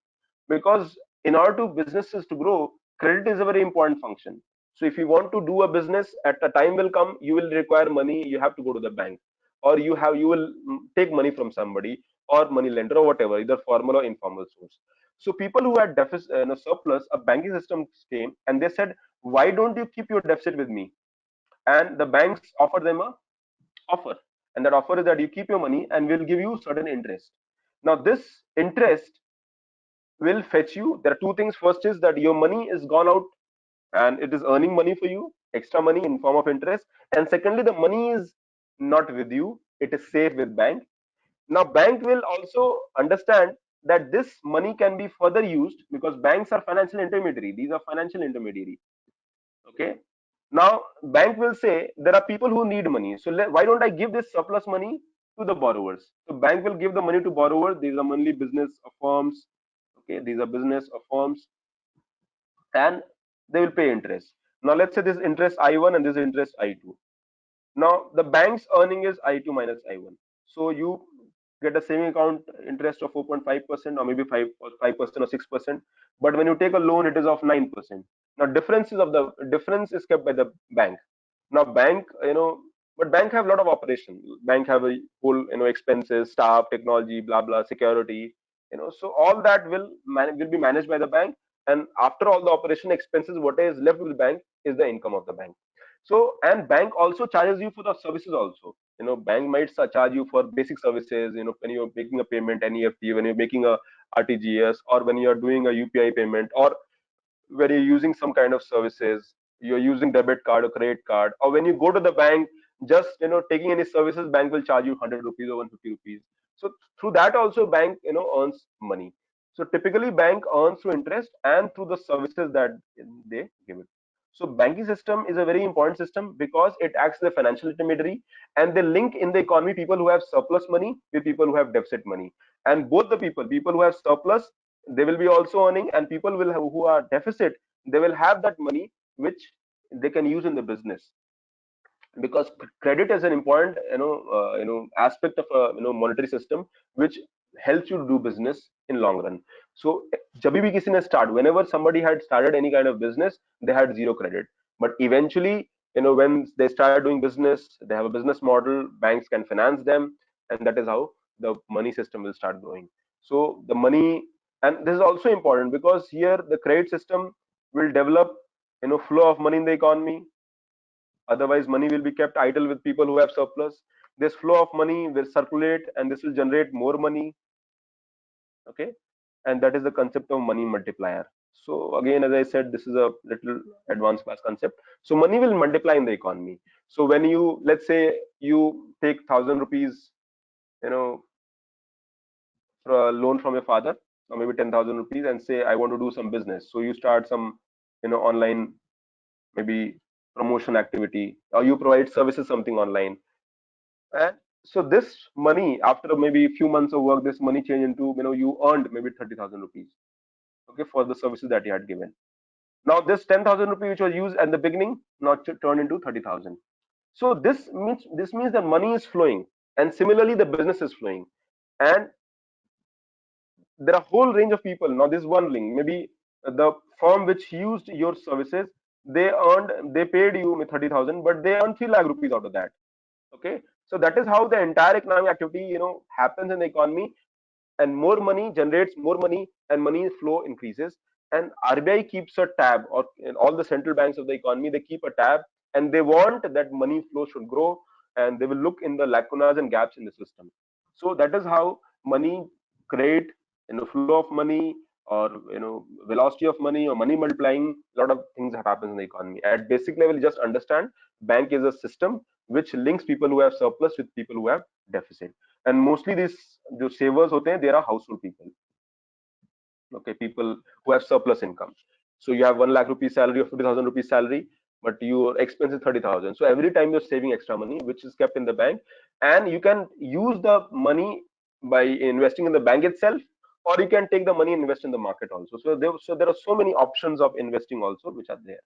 because in order to businesses to grow, credit is a very important function. So if you want to do a business, at a time will come, you will require money, you have to go to the bank, or you will take money from somebody, or money lender, or whatever, either formal or informal source. So people who had deficit, surplus, a banking system came and they said, why don't you keep your deficit with me? And the banks offer them a offer, and that offer is that you keep your money and we'll give you certain interest. Now this interest will fetch you. There are two things. First is that your money is gone out and it is earning money for you, extra money in form of interest. And secondly, the money is not with you, it is safe with bank. Now bank will also understand that this money can be further used, because banks are financial intermediary. These are financial intermediary. Okay, now bank will say there are people who need money, so why don't I give this surplus money to the borrowers? So bank will give the money to borrowers. These are mainly business or firms. Okay, these are business or firms, and they will pay interest. Now let's say this interest I1 and this interest I2. Now the bank's earning is I2 minus I1. So you get a saving account interest of 4.5%, or maybe 5% or 6%. But when you take a loan, it is of 9%. Now difference is kept by the bank. Now bank, but bank have a lot of operation. Bank have a whole, expenses, staff, technology, blah blah, security. So all that will be managed by the bank. And after all the operation expenses, what is left with the bank is the income of the bank. So, and bank also charges you for the services also. Bank might charge you for basic services, when you're making a payment, NEFT, when you're making a RTGS, or when you're doing a UPI payment, or when you're using some kind of services, you're using debit card or credit card, or when you go to the bank, just taking any services, bank will charge you 100 rupees or 150 rupees. So through that also bank earns money. So typically bank earns through interest and through the services that they give it. So banking system is a very important system because it acts as a financial intermediary, and they link in the economy people who have surplus money with people who have deficit money. And both the people who have surplus, they will be also earning, and people will have, who are deficit, they will have that money which they can use in the business. Because credit is an important aspect of a monetary system which helps you to do business in long run. So जब भी किसी ने start, whenever somebody had started any kind of business, they had zero credit. But eventually, when they start doing business, they have a business model, banks can finance them, and that is how the money system will start growing. So the money, and this is also important because here the credit system will develop flow of money in the economy. Otherwise, money will be kept idle with people who have surplus. This flow of money will circulate, and this will generate more money. Okay, and that is the concept of money multiplier. So again, as I said, this is a little advanced class concept. So money will multiply in the economy. So when you, let's say you take 1,000 rupees, you know, for a loan from your father, or maybe 10,000 rupees, and say I want to do some business. So you start some, online maybe promotion activity, or you provide services something online. And so this money, after maybe a few months of work, this money changed into, you earned maybe 30,000 rupees, okay, for the services that you had given. Now this 10,000 rupees which was used at the beginning now turned into 30,000. So this means that money is flowing, and similarly the business is flowing, and there are a whole range of people. Now this one link, maybe the firm which used your services, they paid you 30,000, but they earned 3 lakh rupees out of that. Okay, so that is how the entire economic activity happens in the economy, and more money generates more money, and money flow increases. And RBI keeps a tab, or in all the central banks of the economy, they keep a tab, and they want that money flow should grow, and they will look in the lacunas and gaps in the system. So that is how money create, flow of money, or velocity of money, or money multiplying. A lot of things have happened in the economy. At basic level, just understand bank is a system which links people who have surplus with people who have deficit. And mostly these जो savers होते हैं, they are household people. Okay, people who have surplus income. So you have 1 lakh rupees salary or 50,000 rupees salary, but your expense is 30,000. So every time you're saving extra money, which is kept in the bank, and you can use the money by investing in the bank itself, or you can take the money and invest in the market also. So there are so many options of investing also which are there.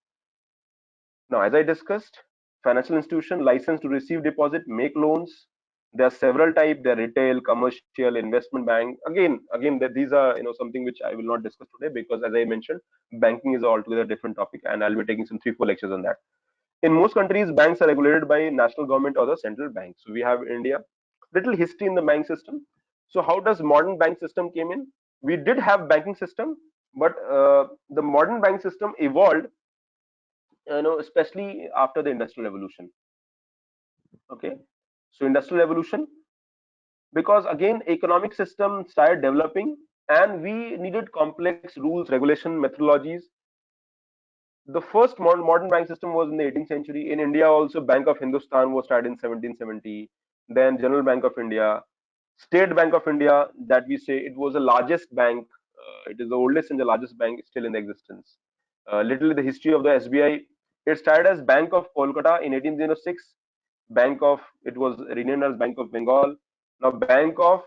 Now, as I discussed, financial institution licensed to receive deposit, make loans. There are several types. There are retail, commercial, investment bank. Again, that these are something which I will not discuss today, because as I mentioned, banking is altogether different topic, and I'll be taking some 3-4 lectures on that. In most countries, banks are regulated by national government or the central bank. So we have India. Little history in the bank system. So how does modern bank system came in? We did have banking system, but the modern bank system evolved, especially after the industrial revolution. Okay, so industrial revolution, because again economic system started developing, and we needed complex rules, regulation, methodologies. The first modern bank system was in the 18th century. In India also, Bank of Hindustan was started in 1770. Then General Bank of India, State Bank of India, that we say it was the largest bank. It is the oldest and the largest bank still in existence. Little the history of the SBI. It started as Bank of Kolkata in 1806. It was renamed as Bank of Bengal. Now Bank of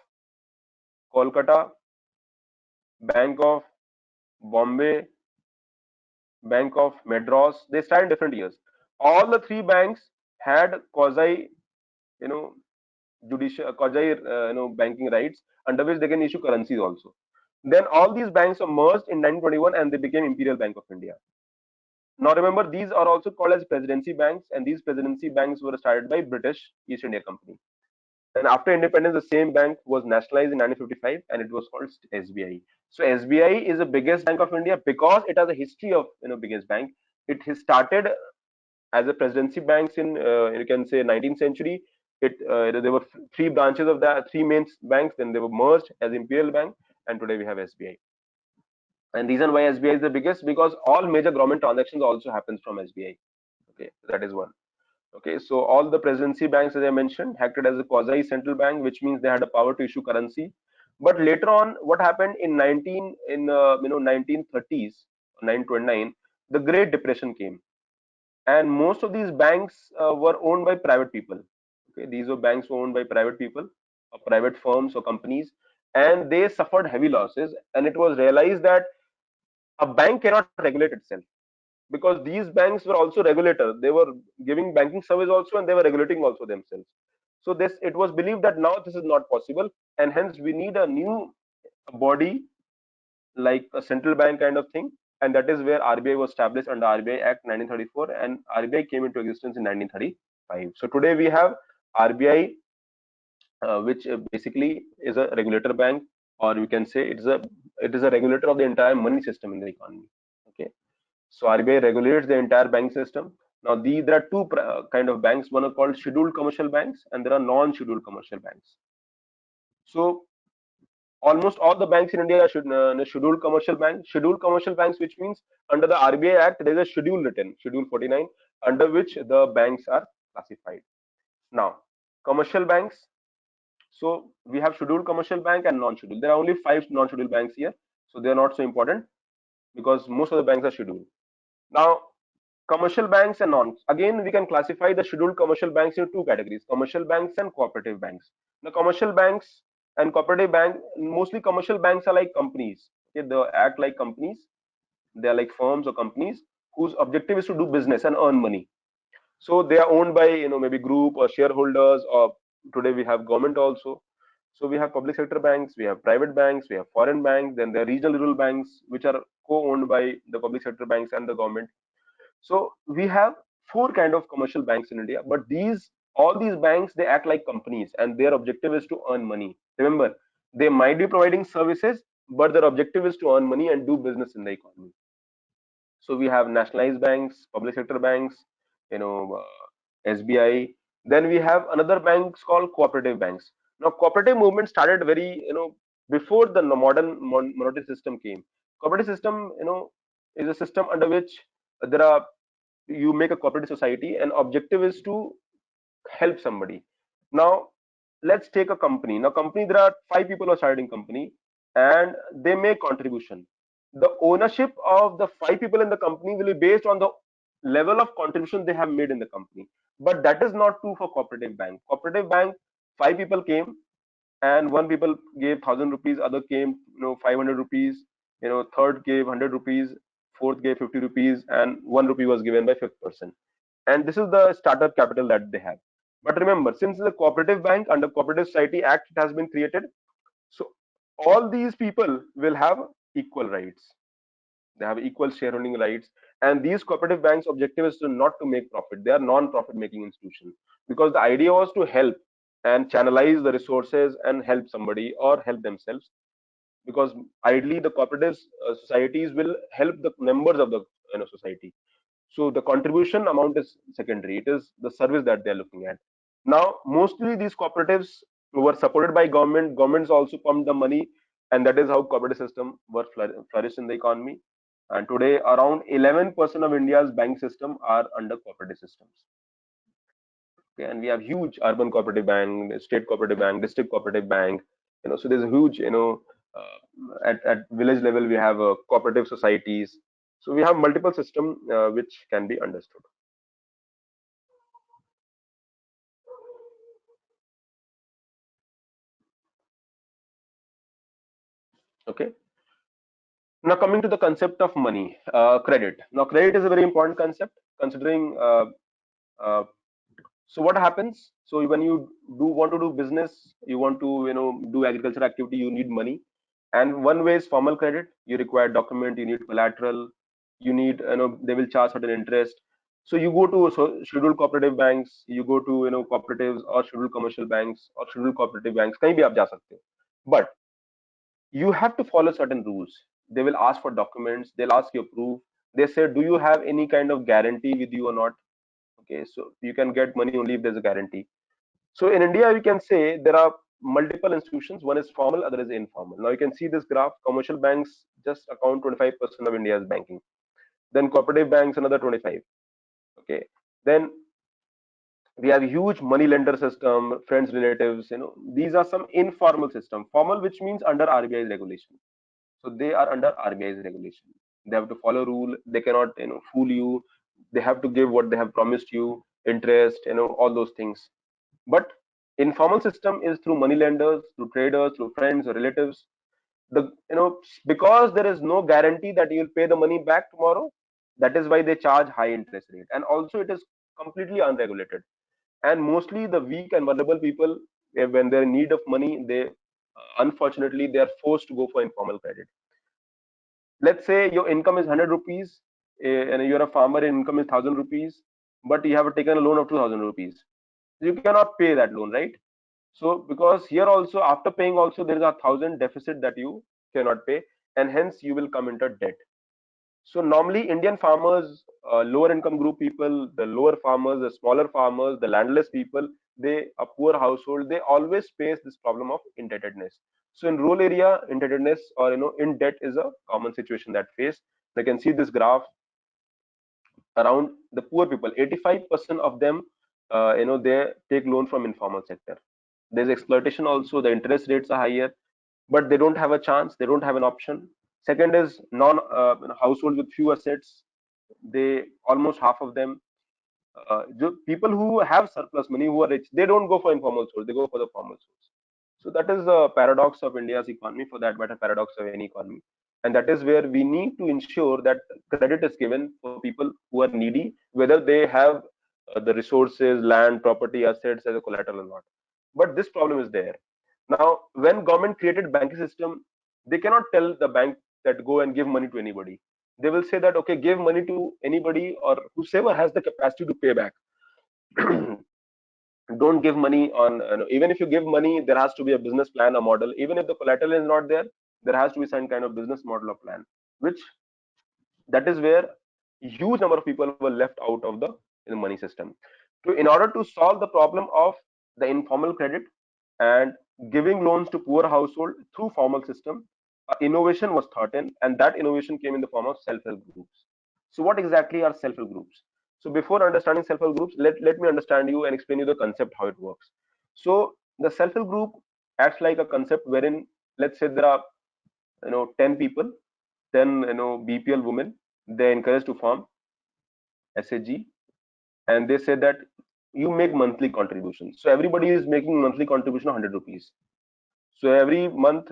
Kolkata, Bank of Bombay, Bank of Madras. They started in different years. All the three banks had quasi, you know, quasi, banking rights, under which they can issue currencies also. Then all these banks were merged in 1921, and they became Imperial Bank of India. Now remember, these are also called as presidency banks, and these presidency banks were started by British East India Company. And after independence, the same bank was nationalized in 1955, and it was called SBI. So SBI is the biggest bank of India because it has a history of biggest bank. It has started as a presidency banks in you can say 19th century. There were three branches of that, three main banks. Then they were merged as Imperial Bank, and today we have SBI. And reason why SBI is the biggest, because all major government transactions also happens from SBI. Okay, that is one. Okay, so all the presidency banks, as I mentioned, acted as a quasi central bank, which means they had a power to issue currency. But later on, what happened in 1930s, 1929, the Great Depression came, and most of these banks were owned by private people. Okay, these were banks were owned by private people, or private firms or companies, and they suffered heavy losses. And it was realized that a bank cannot regulate itself, because these banks were also regulator. They were giving banking service also, and they were regulating also themselves. So this it was believed that now this is not possible, and hence we need a new body, like a central bank kind of thing. And that is where RBI was established under RBI Act 1934, and RBI came into existence in 1935. So today we have RBI, which basically is a regulator bank, or you can say it is a regulator of the entire money system in the economy. Okay, so RBI regulates the entire bank system. Now, there are two kind of banks. One are called scheduled commercial banks, and there are non-scheduled commercial banks. So Almost all the banks in India are scheduled commercial banks. Scheduled commercial banks, which means under the RBI Act, there is a schedule written, Schedule 49, under which the banks are classified. Now, commercial banks. So we have scheduled commercial bank and non-scheduled. There are only five non-scheduled banks here, so they are not so important because most of the banks are scheduled. Now, commercial banks and non. Again, we can classify the scheduled commercial banks into two categories: commercial banks and cooperative banks. The commercial banks and cooperative bank, mostly commercial banks are like companies. Okay, they act like companies. They are like firms or companies whose objective is to do business and earn money. So they are owned by maybe group or shareholders, or today we have government also. So we have public sector banks, we have private banks, we have foreign banks, then there are regional rural banks which are co-owned by the public sector banks and the government. So we have four kind of commercial banks in India, but these all these banks, they act like companies and their objective is to earn money. Remember, they might be providing services, but their objective is to earn money and do business in the economy. So we have nationalized banks, public sector banks, SBI. Then we have another banks called cooperative banks. Now, cooperative movement started very, before the modern monetary system came. Cooperative system, is a system under which there are you make a cooperative society and objective is to help somebody. Now, let's take a company. Now, company, there are five people who are starting company and they make contribution. The ownership of the five people in the company will be based on the level of contribution they have made in the company. But that is not true for cooperative bank. Cooperative bank, five people came and one people gave 1,000 rupees, other came 500 rupees, third gave 100 rupees, fourth gave 50 rupees, and 1 rupee was given by fifth person. And this is the startup capital that they have. But remember, since the cooperative bank under Cooperative Society Act it has been created, so all these people will have equal rights. They have equal shareholding rights. And these cooperative banks' objective is to not to make profit. They are non-profit making institutions because the idea was to help and channelize the resources and help somebody or help themselves. Because ideally, the cooperative societies will help the members of the society. So the contribution amount is secondary. It is the service that they are looking at. Now, mostly these cooperatives were supported by government. Governments also pumped the money, and that is how cooperative system were flourished in the economy. And today, around 11% of India's bank system are under cooperative systems. Okay, and we have huge urban cooperative bank, state cooperative bank, district cooperative bank. So there's a huge, at village level we have cooperative societies. So we have multiple system which can be understood. Okay. Now coming to the concept of money, credit. Now credit is a very important concept considering. Uh, so what happens? So when you do want to do business, you want to do agriculture activity, you need money, and one way is formal credit. You require document, you need collateral, you need they will charge certain interest. So you go to scheduled cooperative banks, you go to cooperatives or scheduled commercial banks or scheduled cooperative banks. कहीं भी आप जा सकते हो. But you have to follow certain rules. They will ask for documents, they'll ask you proof. They say, do you have any kind of guarantee with you or not? Okay, so you can get money only if there's a guarantee. So in India, we can say there are multiple institutions. One is formal, other is informal. Now you can see this graph. Commercial banks just account 25% of India's banking. Then cooperative banks another 25. Okay. Then we have huge money lender system, friends, relatives. These are some informal system. Formal, which means under RBI's regulation. So they are under RBI's regulation. They have to follow rule. They cannot fool you. They have to give what they have promised you, interest, all those things. But informal system is through money lenders, through traders, through friends or relatives. The because there is no guarantee that you will pay the money back tomorrow. That is why they charge high interest rate, and also it is completely unregulated. And mostly the weak and vulnerable people, when they're in need of money, they unfortunately they are forced to go for informal credit. Let's say your income is 100 rupees and you're a farmer and income is 1,000 rupees, but you have taken a loan of 2,000 rupees. You cannot pay that loan, right? So because here also after paying also there is a 1,000 deficit that you cannot pay, and hence you will come into debt. So normally Indian farmers, lower income group people, the lower farmers, the smaller farmers, the landless people, a poor household, they always face this problem of indebtedness. So in rural area, indebtedness or in debt is a common situation that face. You can see this graph around the poor people. 85% of them, they take loan from informal sector. There's exploitation also. The interest rates are higher, but they don't have a chance. They don't have an option. Second is non household with few assets. They almost half of them, people who have surplus money, who are rich, they don't go for informal source, they go for the formal source. So that is the paradox of India's economy, for that matter, paradox of any economy. And that is where we need to ensure that credit is given for people who are needy, whether they have the resources, land, property, assets as a collateral or not. But this problem is there. Now, when government created banking system, they cannot tell the bank that go and give money to anybody. They will say that okay, give money to anybody or whosoever has the capacity to pay back. Don't give money on, even if you give money, there has to be a business plan, a model. Even if the collateral is not there, there has to be some kind of business model or plan, which that is where huge number of people were left out of the money system. So in order to solve the problem of the informal credit and giving loans to poor household through formal system, innovation was thought in, and that innovation came in the form of self-help groups. So what exactly are self-help groups? So before understanding self-help groups, let me understand you and explain you the concept how it works. So the self-help group acts like a concept wherein, let's say there are 10 people, 10 BPL women, they encourage to form SHG, and they say that you make monthly contributions. So everybody is making monthly contribution of 100 rupees. So every month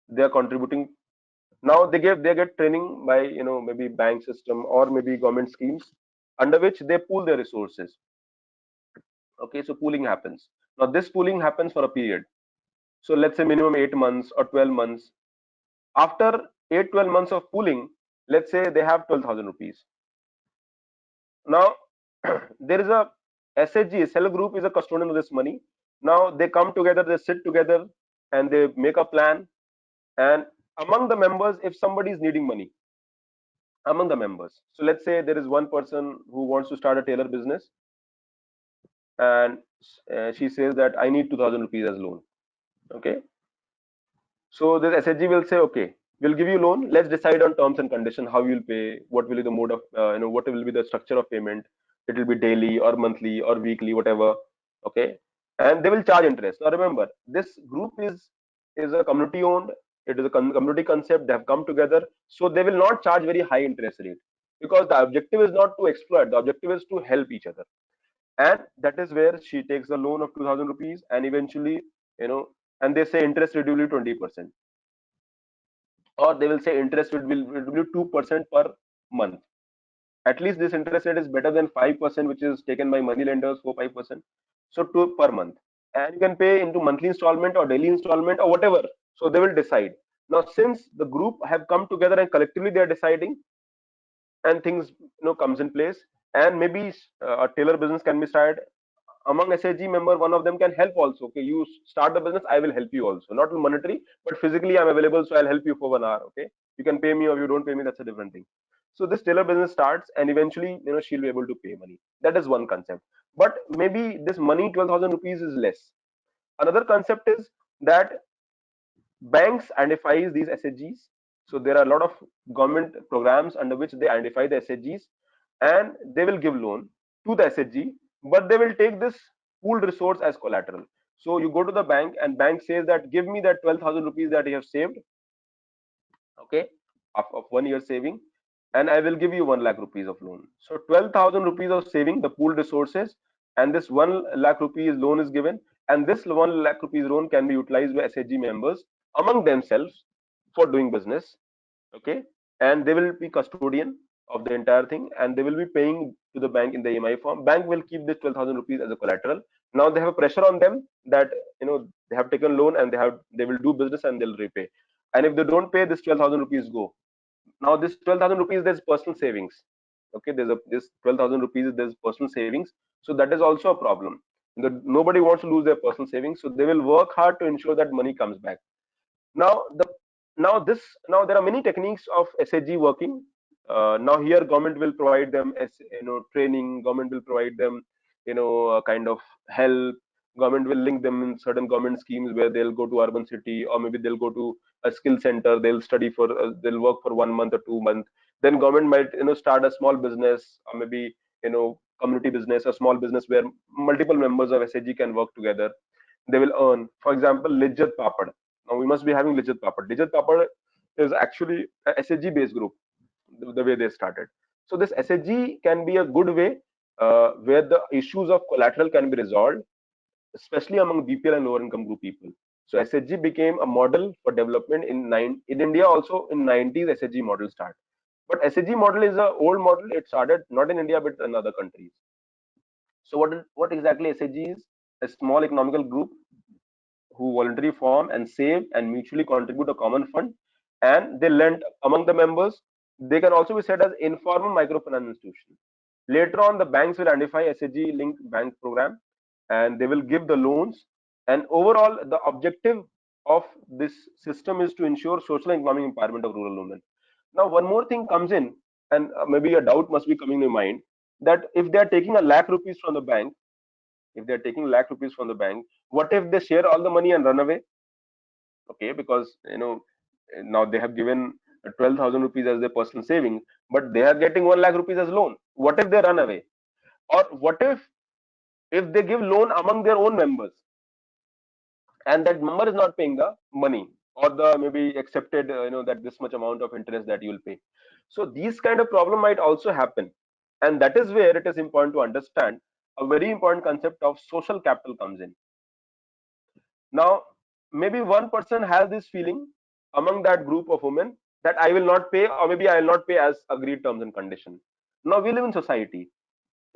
they are contributing. Now they get training by maybe bank system or maybe government schemes under which they pool their resources. Okay, so pooling happens. Now this pooling happens for a period. So let's say minimum 8 months or 12 months. After 8-12 months of pooling, let's say they have 12,000 rupees. Now there is a SHG, cell group is a custodian of this money. Now they come together, they sit together, and they make a plan. And among the members, if somebody is needing money, among the members, so let's say there is one person who wants to start a tailor business, and she says that I need 2,000 rupees as loan. Okay, so the SHG will say, okay, we'll give you loan. Let's decide on terms and condition, how you'll pay, what will be the mode of, what will be the structure of payment. It will be daily or monthly or weekly, whatever. Okay, and they will charge interest. Now remember, this group is a community owned. It is a community concept. They have come together, so they will not charge very high interest rate, because the objective is not to exploit. The objective is to help each other, and that is where she takes a loan of 2,000 rupees, and eventually, you know, and they say interest rate will be 20%, or they will say interest rate will be 2% per month. At least this interest rate is better than 5%, which is taken by money lenders, 4-5%. So 2 per month, and you can pay into monthly installment or daily installment or whatever. So they will decide. Now, since the group have come together and collectively they are deciding, and things comes in place, and maybe a tailor business can be started among SHG member. One of them can help also. Okay, you start the business, I will help you also, not monetary, but physically I'm available, so I'll help you for 1 hour. Okay, you can pay me or you don't pay me, that's a different thing. So this tailor business starts, and eventually she'll be able to pay money. That is one concept. But maybe this money, 12,000 rupees, is less. Another concept is that banks identifies these SHGs. So there are a lot of government programs under which they identify the SHGs, and they will give loan to the SHG, but they will take this pooled resource as collateral. So you go to the bank, and bank says that give me that 12,000 rupees that you have saved, okay, of 1 year saving, and I will give you 1 lakh rupees of loan. So 12,000 rupees of saving, the pooled resources, and this 1 lakh rupees loan is given, and this 1 lakh rupees loan can be utilized by SHG members among themselves for doing business. Okay, and they will be custodian of the entire thing, and they will be paying to the bank in the EMI form. Bank will keep this 12,000 rupees as a collateral. Now they have a pressure on them that they have taken loan, and they will do business and they'll repay. And if they don't pay, this 12,000 rupees go. Now this 12,000 rupees, there's personal savings. Okay, this 12,000 rupees, there's personal savings. So that is also a problem. Nobody wants to lose their personal savings, so they will work hard to ensure that money comes back. Now now there are many techniques of SHG working. Now here government will provide them as training. Government will provide them kind of help. Government will link them in certain government schemes where they'll go to urban city, or maybe they'll go to a skill center. They'll study for, they'll work for 1 month or 2 months. Then government might, start a small business, or maybe, community business, a small business where multiple members of SHG can work together. They will earn. For example, Lijjat Papad. Now we must be having Lijjat Papad. Lijjat Papad is actually a SHG based group, the way they started. So this SHG can be a good way where the issues of collateral can be resolved, especially among BPL and lower income group people. So SHG became a model for development in India. Also in 90s, SHG model started. But SHG model is an old model. It started not in India but in other countries. So what exactly SHG is? A small economical group who voluntarily form and save and mutually contribute a common fund, and they lend among the members. They can also be said as informal microfinance institution. Later on, the banks will identify SHG linked bank program, and they will give the loans. And overall, the objective of this system is to ensure social and economic empowerment of rural women. Now, one more thing comes in, and maybe a doubt must be coming to mind, that if they are taking a lakh rupees from the bank, if they're taking lakh rupees from the bank, what if they share all the money and run away? Okay, because now they have given 12,000 rupees as their personal saving, but they are getting 1 lakh rupees as loan. What if they run away? Or what if they give loan among their own members, and that member is not paying the money, or the maybe accepted that this much amount of interest that you will pay? So these kind of problem might also happen, and that is where it is important to understand a very important concept of social capital comes in. Now, maybe one person has this feeling among that group of women that I will not pay, or maybe I will not pay as agreed terms and conditions. Now, we live in society.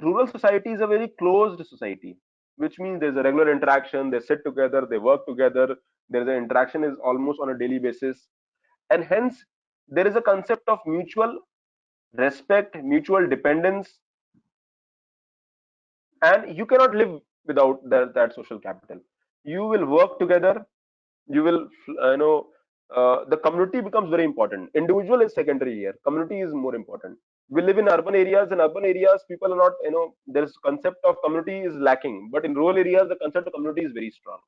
Rural society is a very closed society, which means there's a regular interaction. They sit together, they work together. There's an interaction is almost on a daily basis, and hence there is a concept of mutual respect, mutual dependence, and you cannot live without that social capital. You will work together. You will the community becomes very important. Individual is secondary here, community is more important. We live in urban areas. In urban areas, people are not, there's concept of community is lacking, but in rural areas the concept of community is very strong.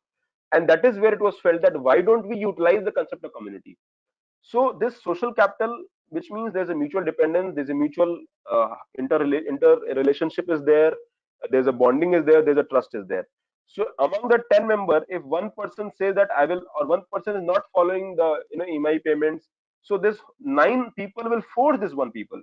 And that is where it was felt that why don't we utilize the concept of community? So this social capital, which means there's a mutual dependence, there's a mutual inter relationship is there, there's a bonding is there, there's a trust is there. So among the 10 member, if one person says that I will, or one person is not following the EMI payments, so this 9 people will force this one people.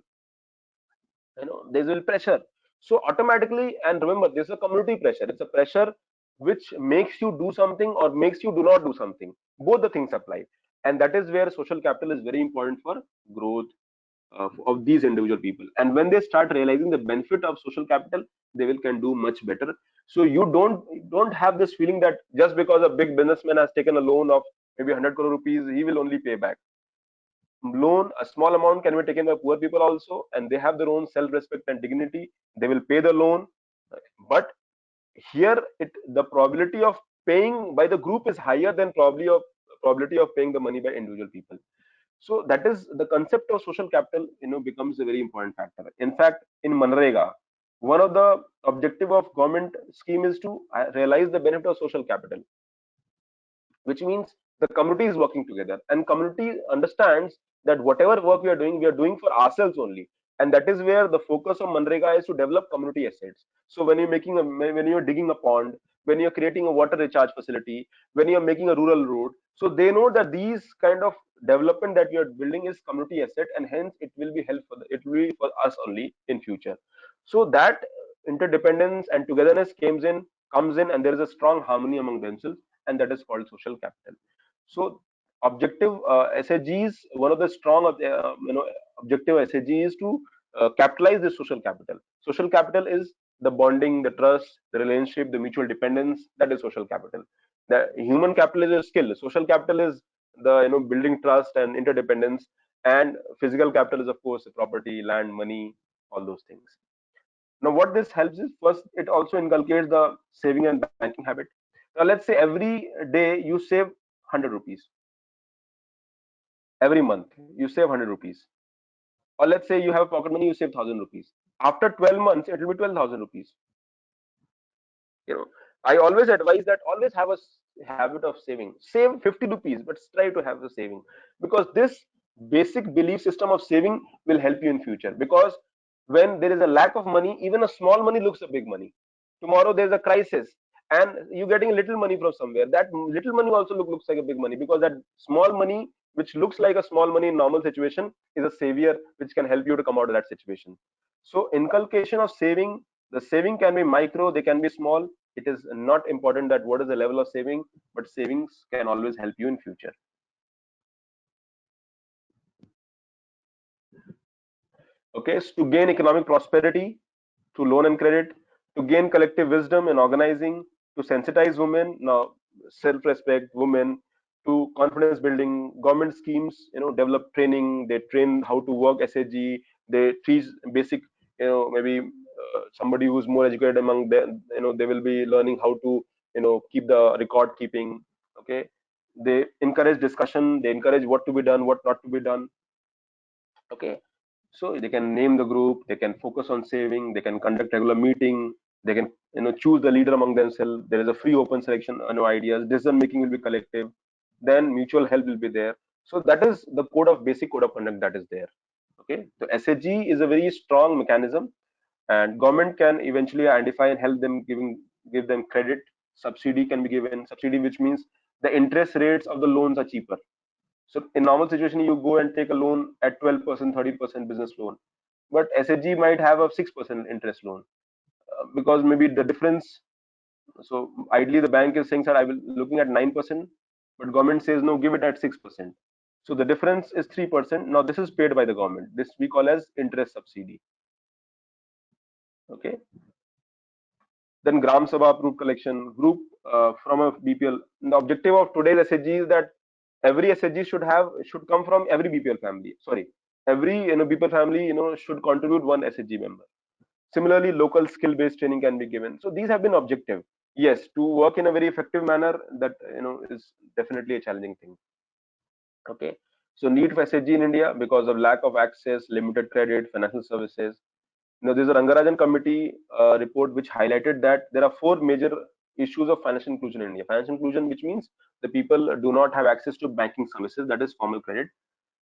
There will pressure. So automatically, and remember, this is a community pressure. It's a pressure which makes you do something or makes you do not do something. Both the things apply, and that is where social capital is very important for growth of these individual people. And when they start realizing the benefit of social capital, they will can do much better. So you don't have this feeling that just because a big businessman has taken a loan of maybe 100 crore rupees, he will only pay back. Loan, a small amount can be taken by poor people also, and they have their own self-respect and dignity. They will pay the loan, but here the probability of paying by the group is higher than probability of paying the money by individual people. So that is the concept of social capital, becomes a very important factor. In fact, in Manrega, one of the objective of government scheme is to realize the benefit of social capital, which means the community is working together, and community understands that whatever work we are doing for ourselves only. And that is where the focus of Manrega is to develop community assets. So when you're digging a pond, when you're creating a water recharge facility, when you're making a rural road, so they know that these kind of development that you're building is community asset, and hence it will be helpful, it will be for us only in future. So that interdependence and togetherness comes in, and there is a strong harmony among themselves, and that is called social capital. So objective SHGs, one of the strong objective SHG is to capitalize the social capital. Social capital is the bonding, the trust, the relationship, the mutual dependence. That is social capital. The human capital is a skill. Social capital is the building trust and interdependence, and physical capital is of course property, land, money, all those things. Now, what this helps is, first, it also inculcates the saving and banking habit. Now, let's say every day you save 100 rupees. Every month you save 100 rupees. Or let's say you have pocket money, you save 1,000 rupees. After 12 months, it will be 12,000 rupees. You know, I always advise that always have a habit of saving. Save 50 rupees, but try to have the saving, because this basic belief system of saving will help you in future. Because when there is a lack of money, even a small money looks a big money. Tomorrow there's a crisis and you're getting little money from somewhere. That little money also looks like a big money, because that small money, which looks like a small money in normal situation, is a savior which can help you to come out of that situation. So inculcation of saving, the saving can be micro, they can be small. It is not important that what is the level of saving, but savings can always help you in future. Okay, so to gain economic prosperity through loan and credit, to gain collective wisdom in organizing, to sensitize women, now self-respect, women, to confidence building, government schemes, develop training, they train how to work SHG, they teach basic, maybe somebody who's more educated among them, they will be learning how to, keep the record keeping. Okay, they encourage discussion, they encourage what to be done, what not to be done. Okay, so they can name the group, they can focus on saving, they can conduct regular meeting, they can choose the leader among themselves. There is a free open selection, ideas, decision making will be collective, then mutual help will be there. So that is the basic code of conduct that is there. Okay, so SHG is a very strong mechanism, and government can eventually identify and help them, give them credit. Subsidy can be given, subsidy which means the interest rates of the loans are cheaper. So in normal situation, you go and take a loan at 12%, 30% business loan, but SHG might have a 6% interest loan, because maybe the difference. So ideally, the bank is saying that I will looking at 9%, but government says no, give it at 6%. So the difference is 3%. Now this is paid by the government. This we call as interest subsidy. Okay. Then Gram Sabha approved collection group from a BPL. The objective of today's SHG is that every SHG should come from every BPL family. Sorry, every BPL family should contribute one SHG member. Similarly, local skill-based training can be given. So these have been objective. Yes, to work in a very effective manner, that is definitely a challenging thing. Okay. So need for SHG in India because of lack of access, limited credit, financial services. There's a Rangarajan committee report which highlighted that there are four major issues of financial inclusion in India. Financial inclusion, which means the people do not have access to banking services, that is formal credit.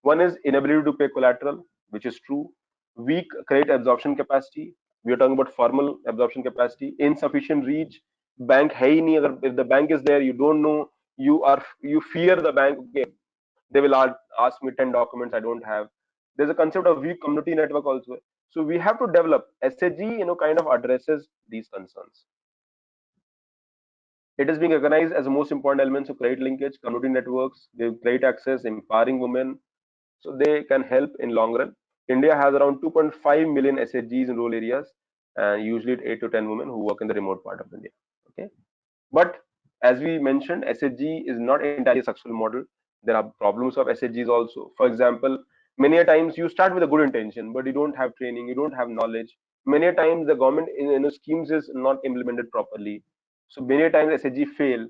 One is inability to pay collateral, which is true. Weak credit absorption capacity. We are talking about formal absorption capacity. Insufficient reach. Bank hai hi nahi. If the bank is there, you don't know. You fear the bank. Okay, they will ask me 10 documents I don't have. There's a concept of weak community network also. So we have to develop SHG, kind of addresses these concerns. It is being recognized as the most important elements of credit linkage, community networks, give credit access, empowering women, so they can help in long run. India has around 2.5 million SHGs in rural areas, and usually 8 to 10 women who work in the remote part of India. Okay, but as we mentioned, SHG is not entirely a successful model. There are problems of SHGs also. For example, many a times you start with a good intention, but you don't have training, you don't have knowledge. Many a times the government schemes is not implemented properly. So many a times SHG fail.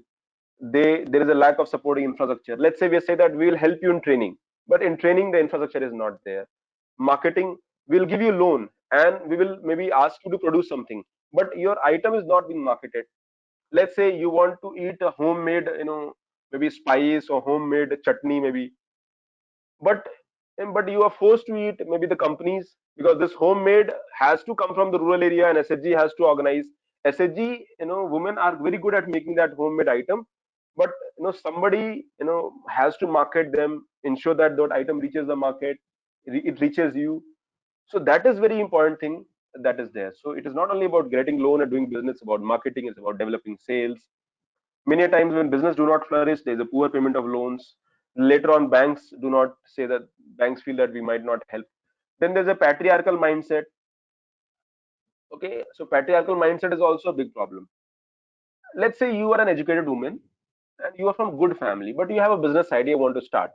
There is a lack of supporting infrastructure. Let's say we say that we will help you in training, but in training the infrastructure is not there. Marketing, we'll give you loan and we will maybe ask you to produce something, but your item is not being marketed. Let's say you want to eat a homemade, maybe spice or homemade chutney maybe, but you are forced to eat maybe the companies, because this homemade has to come from the rural area and SHG has to organize. SHG, women are very good at making that homemade item, but somebody has to market them, ensure that that item reaches the market, it reaches you. So that is very important thing that is there. So it is not only about getting loan and doing business, about marketing, it's about developing sales. Many a times when business do not flourish, there is a poor payment of loans. Later on, banks feel that we might not help. Then there's a patriarchal mindset. Okay, so patriarchal mindset is also a big problem. Let's say you are an educated woman and you are from good family, but you have a business idea you want to start.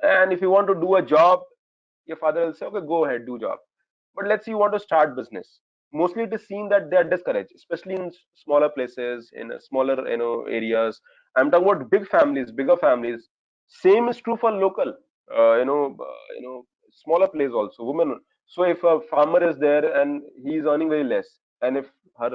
And if you want to do a job, your father will say, okay, go ahead, do job. But let's say you want to start business. Mostly it is seen that they are discouraged, especially in smaller places, in smaller areas. I'm talking about big families, bigger families. Same is true for local, smaller place also. Women. So if a farmer is there and he is earning very less, and if her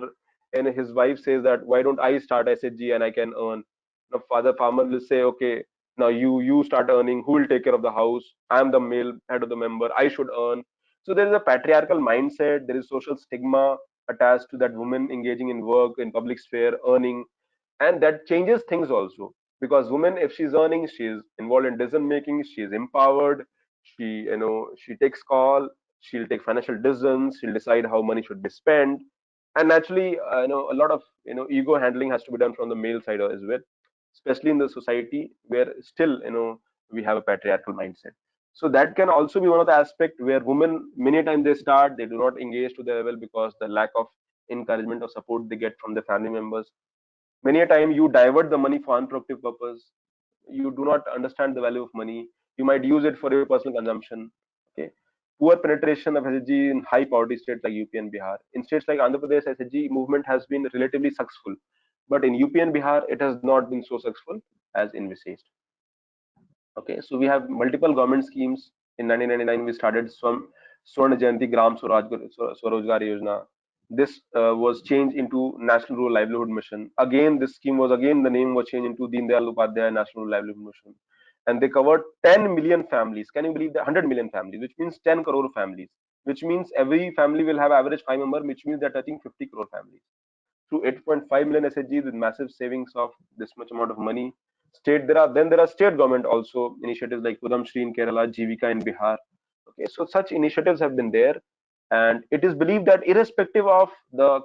and his wife says that why don't I start SHG and I can earn. The father farmer will say, okay, now you start earning. Who will take care of the house? I'm the male head of the member. I should earn. So there is a patriarchal mindset. There is social stigma attached to that woman engaging in work in public sphere, earning, and that changes things also, because woman, if she's earning, she's involved in decision making, she's empowered, she takes call, she'll take financial decisions, she'll decide how money should be spent. And naturally, a lot of ego handling has to be done from the male side as well, especially in the society where still we have a patriarchal mindset. So that can also be one of the aspect where women, many times they start, they do not engage to the level because the lack of encouragement or support they get from the family members. Many a time you divert the money for unproductive purpose. You do not understand the value of money. You might use it for your personal consumption. Okay. Poor penetration of SHG in high poverty states like UP and Bihar. In states like Andhra Pradesh, SHG movement has been relatively successful, but in UP and Bihar, it has not been so successful as envisaged. Okay, so we have multiple government schemes. In 1999, we started Swarna Jayanti Gram Swarojgar Yojana. This was changed into National Rural Livelihood Mission. Again, this scheme was again the name was changed into Deen Dayal Upadhyaya National Rural Livelihood Mission, and they covered 10 million families. Can you believe that? 100 million families, which means 10 crore families. Which means every family will have average five member, which means they're touching 50 crore families through 8.5 million SHGs with massive savings of this much amount of money. There are state government also initiatives like Kudam Shri in Kerala, Jivika in Bihar. Okay, so such initiatives have been there, and it is believed that irrespective of the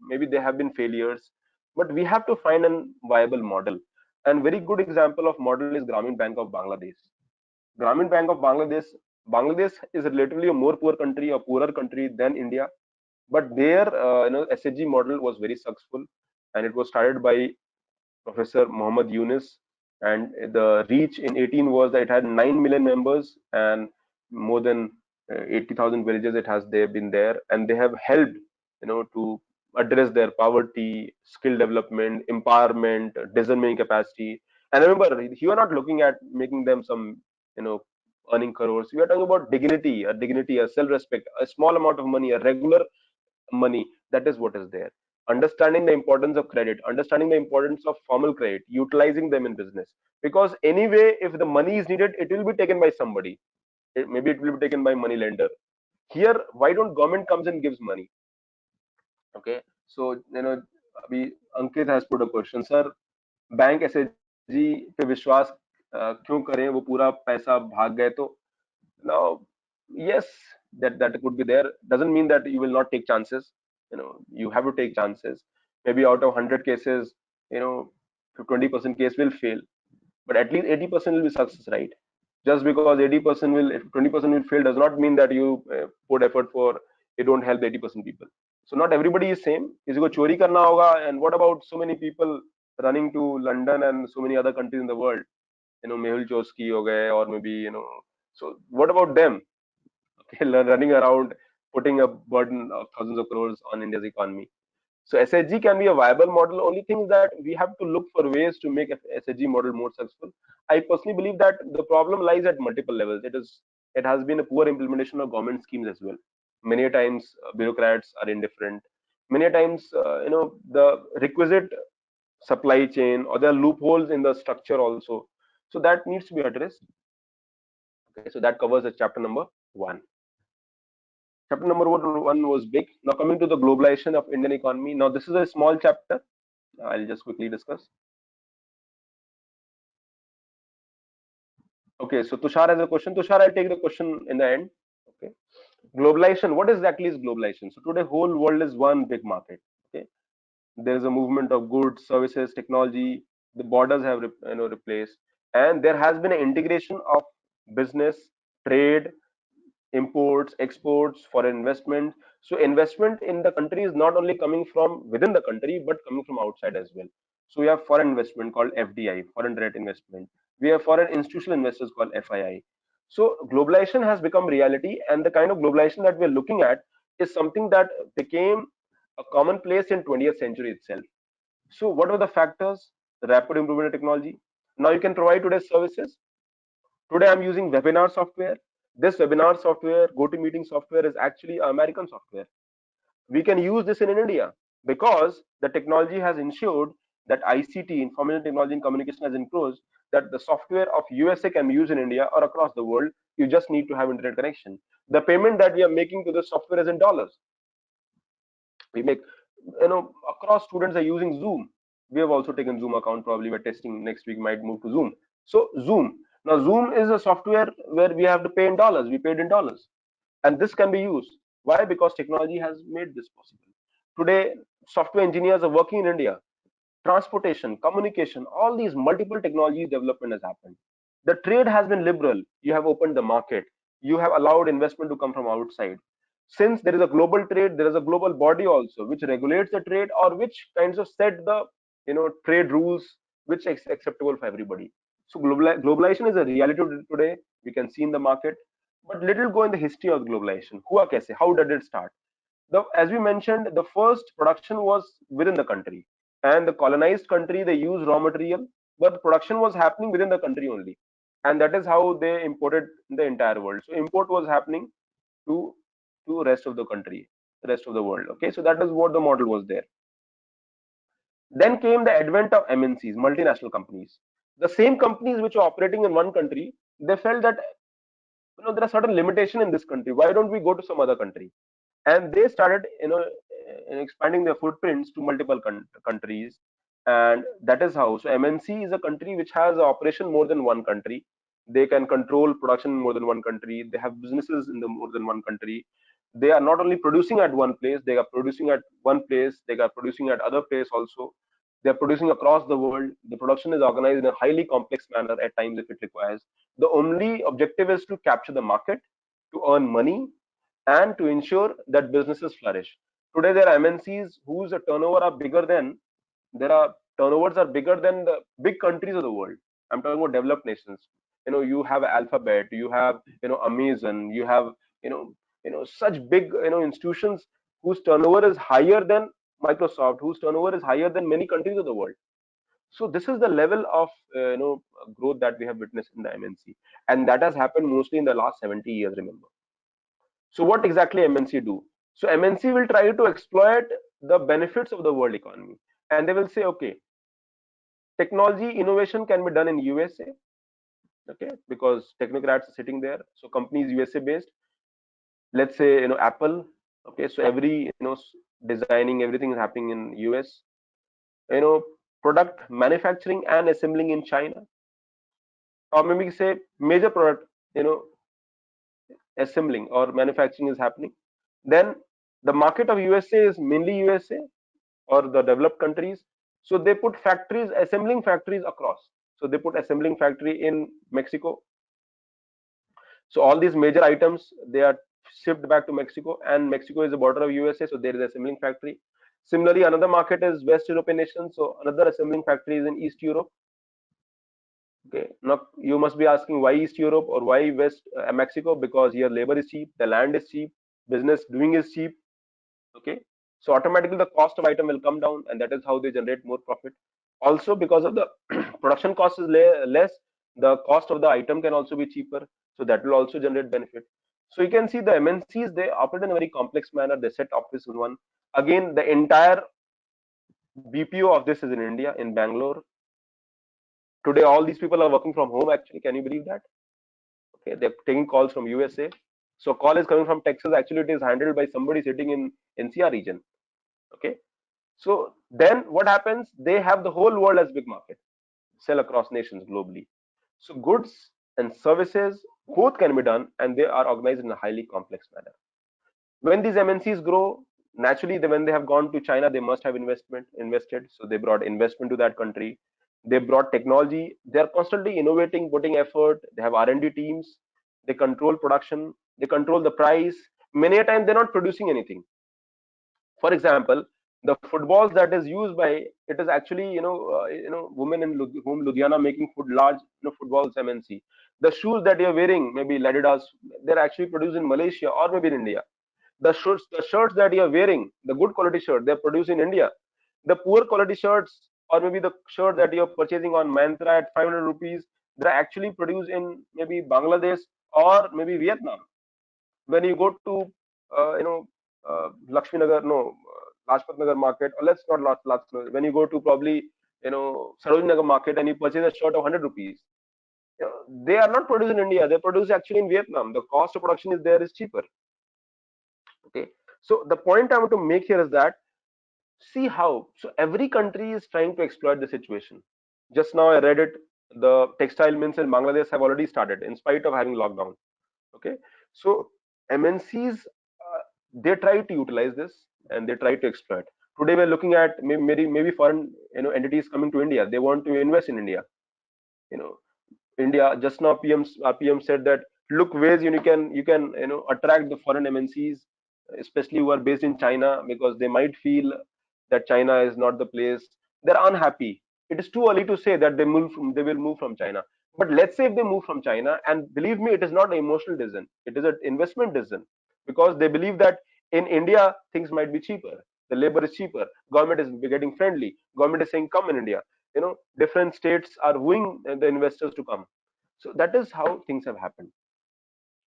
maybe they have been failures, but we have to find a viable model. And very good example of model is Grameen Bank of Bangladesh. Grameen Bank of Bangladesh is relatively a more poor country, a poorer country than India, but their SHG model was very successful, and it was started by Professor Muhammad Yunus, and the reach in 18 was that it had 9 million members and more than 80,000 villages. It has they been there, and they have helped to address their poverty, skill development, empowerment, decision making capacity. And remember, you are not looking at making them some you know earning crores. You are talking about dignity, a self respect, a small amount of money, a regular money. That is what is there. Understanding the importance of credit, understanding the importance of formal credit, utilizing them in business, because anyway if the money is needed, it will be taken by somebody. Maybe it will be taken by money lender. Here, why don't government comes and gives money? Okay, so we Ankit has put a question, sir, bank SHG पे विश्वास क्यों करें, वो पूरा पैसा भाग गए तो. Now, yes, that could be there. Doesn't mean that you will not take chances. You have to take chances. Maybe out of 100 cases, you know, 20% case will fail, but at least 80% will be success, right? Just because 80% will, if 20% will fail, does not mean that you put effort for you don't help 80% people. So not everybody is same. किसी को चोरी करना होगा, and what about so many people running to London and so many other countries in the world? Mehul Choksky हो गए, or maybe so what about them? Okay, running around, putting a burden of thousands of crores on India's economy. So SHG can be a viable model. Only thing is that we have to look for ways to make SHG model more successful. I personally believe that the problem lies at multiple levels. It has been a poor implementation of government schemes as well. Many times bureaucrats are indifferent. Many times the requisite supply chain, or there are loopholes in the structure also. So that needs to be addressed. Okay, so that covers the chapter number one. Chapter number one was big. Now coming to the globalization of Indian economy. Now this is a small chapter. I'll just quickly discuss. Okay, so Tushar has a question. Tushar, I'll take the question in the end. Okay, globalization. What exactly is globalization? So today, whole world is one big market. Okay, there is a movement of goods, services, technology. The borders have replaced, and there has been an integration of business, trade, imports, exports, foreign investment. So investment in the country is not only coming from within the country, but coming from outside as well. So we have foreign investment called FDI, foreign direct investment. We have foreign institutional investors called FII. So globalization has become reality, and the kind of globalization that we're looking at is something that became a commonplace in 20th century itself. So what are the factors? The rapid improvement in technology. Now you can provide today's services. Today I'm using webinar software. This webinar software, GoToMeeting software, is actually American software. We can use this in India. because the technology has ensured that ICT, information technology and communication, has improved, that the software of USA can be used in India or across the world. You just need to have internet connection. The payment that we are making to the software is in dollars. We make, across students are using Zoom. We have also taken Zoom account. Probably we're testing next week, might move to Zoom. So Zoom. Now Zoom is a software where we have to pay in dollars. We paid in dollars, and this can be used. Why? Because technology has made this possible. Today, software engineers are working in India. Transportation, communication, all these multiple technology development has happened. The trade has been liberal. You have opened the market. You have allowed investment to come from outside. Since there is a global trade, there is a global body also which regulates the trade, or which kinds of set the trade rules which is acceptable for everybody. So globalization is a reality today. We can see in the market, but little go in the history of globalization. Hua kaise? How did it start? As we mentioned, the first production was within the country, and the colonized country, they use raw material, but the production was happening within the country only, and that is how they imported the entire world. So import was happening to rest of the country, the rest of the world. Okay, so that is what the model was there. Then came the advent of MNCs, multinational companies. The same companies which are operating in one country, they felt that there are certain limitation in this country. Why don't we go to some other country? And they started expanding their footprints to multiple countries, and that is how. So MNC is a country which has an operation more than one country. They can control production in more than one country. They have businesses in the more than one country. They are not only producing at one place, they are producing at one place, they are producing at other place also. They are producing across the world. The production is organized in a highly complex manner at times if it requires. The only objective is to capture the market, to earn money, and to ensure that businesses flourish. Today, there are MNCs whose turnover are bigger than there are turnovers are bigger than the big countries of the world. I'm talking about developed nations. You have Alphabet, you have Amazon, you have such big institutions whose turnover is higher than Microsoft, whose turnover is higher than many countries of the world. So this is the level of growth that we have witnessed in the MNC, and that has happened mostly in the last 70 years. Remember. So what exactly MNC do? So MNC will try to exploit the benefits of the world economy, and they will say, okay, technology innovation can be done in USA, okay, because technocrats are sitting there. So companies USA based, let's say Apple, okay, so every designing, everything is happening in US. You know, product manufacturing and assembling in China, or maybe say major product assembling or manufacturing is happening. Then the market of USA is mainly USA or the developed countries. So they put factories, assembling factories across. So they put assembling factory in Mexico. So all these major items, they are shipped back to Mexico, and Mexico is the border of USA, so there is assembling factory. Similarly, another market is West European nations, so another assembling factory is in East Europe. Okay, now you must be asking why East Europe or why West Mexico? Because here labor is cheap, the land is cheap, business doing is cheap. Okay, so automatically the cost of item will come down, and that is how they generate more profit. Also, because of the production cost is less, the cost of the item can also be cheaper, so that will also generate benefit. So you can see the MNCs, they operate in a very complex manner. They set office in one. Again, the entire BPO of this is in India, in Bangalore. Today all these people are working from home. Actually, can you believe that? Okay, they're taking calls from USA. So call is coming from Texas. Actually, it is handled by somebody sitting in NCR region. Okay, so then what happens? They have the whole world as big market, sell across nations globally. So goods and services both can be done, and they are organized in a highly complex manner. When these MNCs grow, naturally, when they have gone to China, they must have invested. So they brought investment to that country. They brought technology. They are constantly innovating, putting effort. They have R&D teams. They control production. They control the price. Many a time they're not producing anything. For example, the footballs that is used by, it is actually women in whom Ludhiana making food large footballs MNC. The shoes that you're wearing, maybe Adidas, they're actually produced in Malaysia or maybe in India. The shirts that you're wearing, the good quality shirt, they're produced in India. The poor quality shirts, or maybe the shirt that you're purchasing on Mantra at 500 rupees, they're actually produced in maybe Bangladesh or maybe Vietnam. When you go to Lakshmi Nagar, no, Lajpat Nagar market, or let's not Lajpat, when you go to probably Sarojini Nagar market and you purchase a shirt of 100 rupees, they are not produced in India. They're produced actually in Vietnam. The cost of production is there is cheaper. Okay. So the point I want to make here is that see how so every country is trying to exploit the situation. Just now I read it. The textile mills in Bangladesh have already started in spite of having lockdown. Okay. So MNCs they try to utilize this and they try to exploit. Today we're looking at maybe foreign entities coming to India. They want to invest in India. You know India just now PM said that look ways you can attract the foreign MNCs, especially who are based in China, because they might feel that China is not the place. They're unhappy. It is too early to say that they will move from China. But let's say if they move from China, and believe me, it is not an emotional decision. It is an investment decision because they believe that in India things might be cheaper. The labor is cheaper. Government is getting friendly. Government is saying come in India. Different states are wooing the investors to come. So that is how things have happened.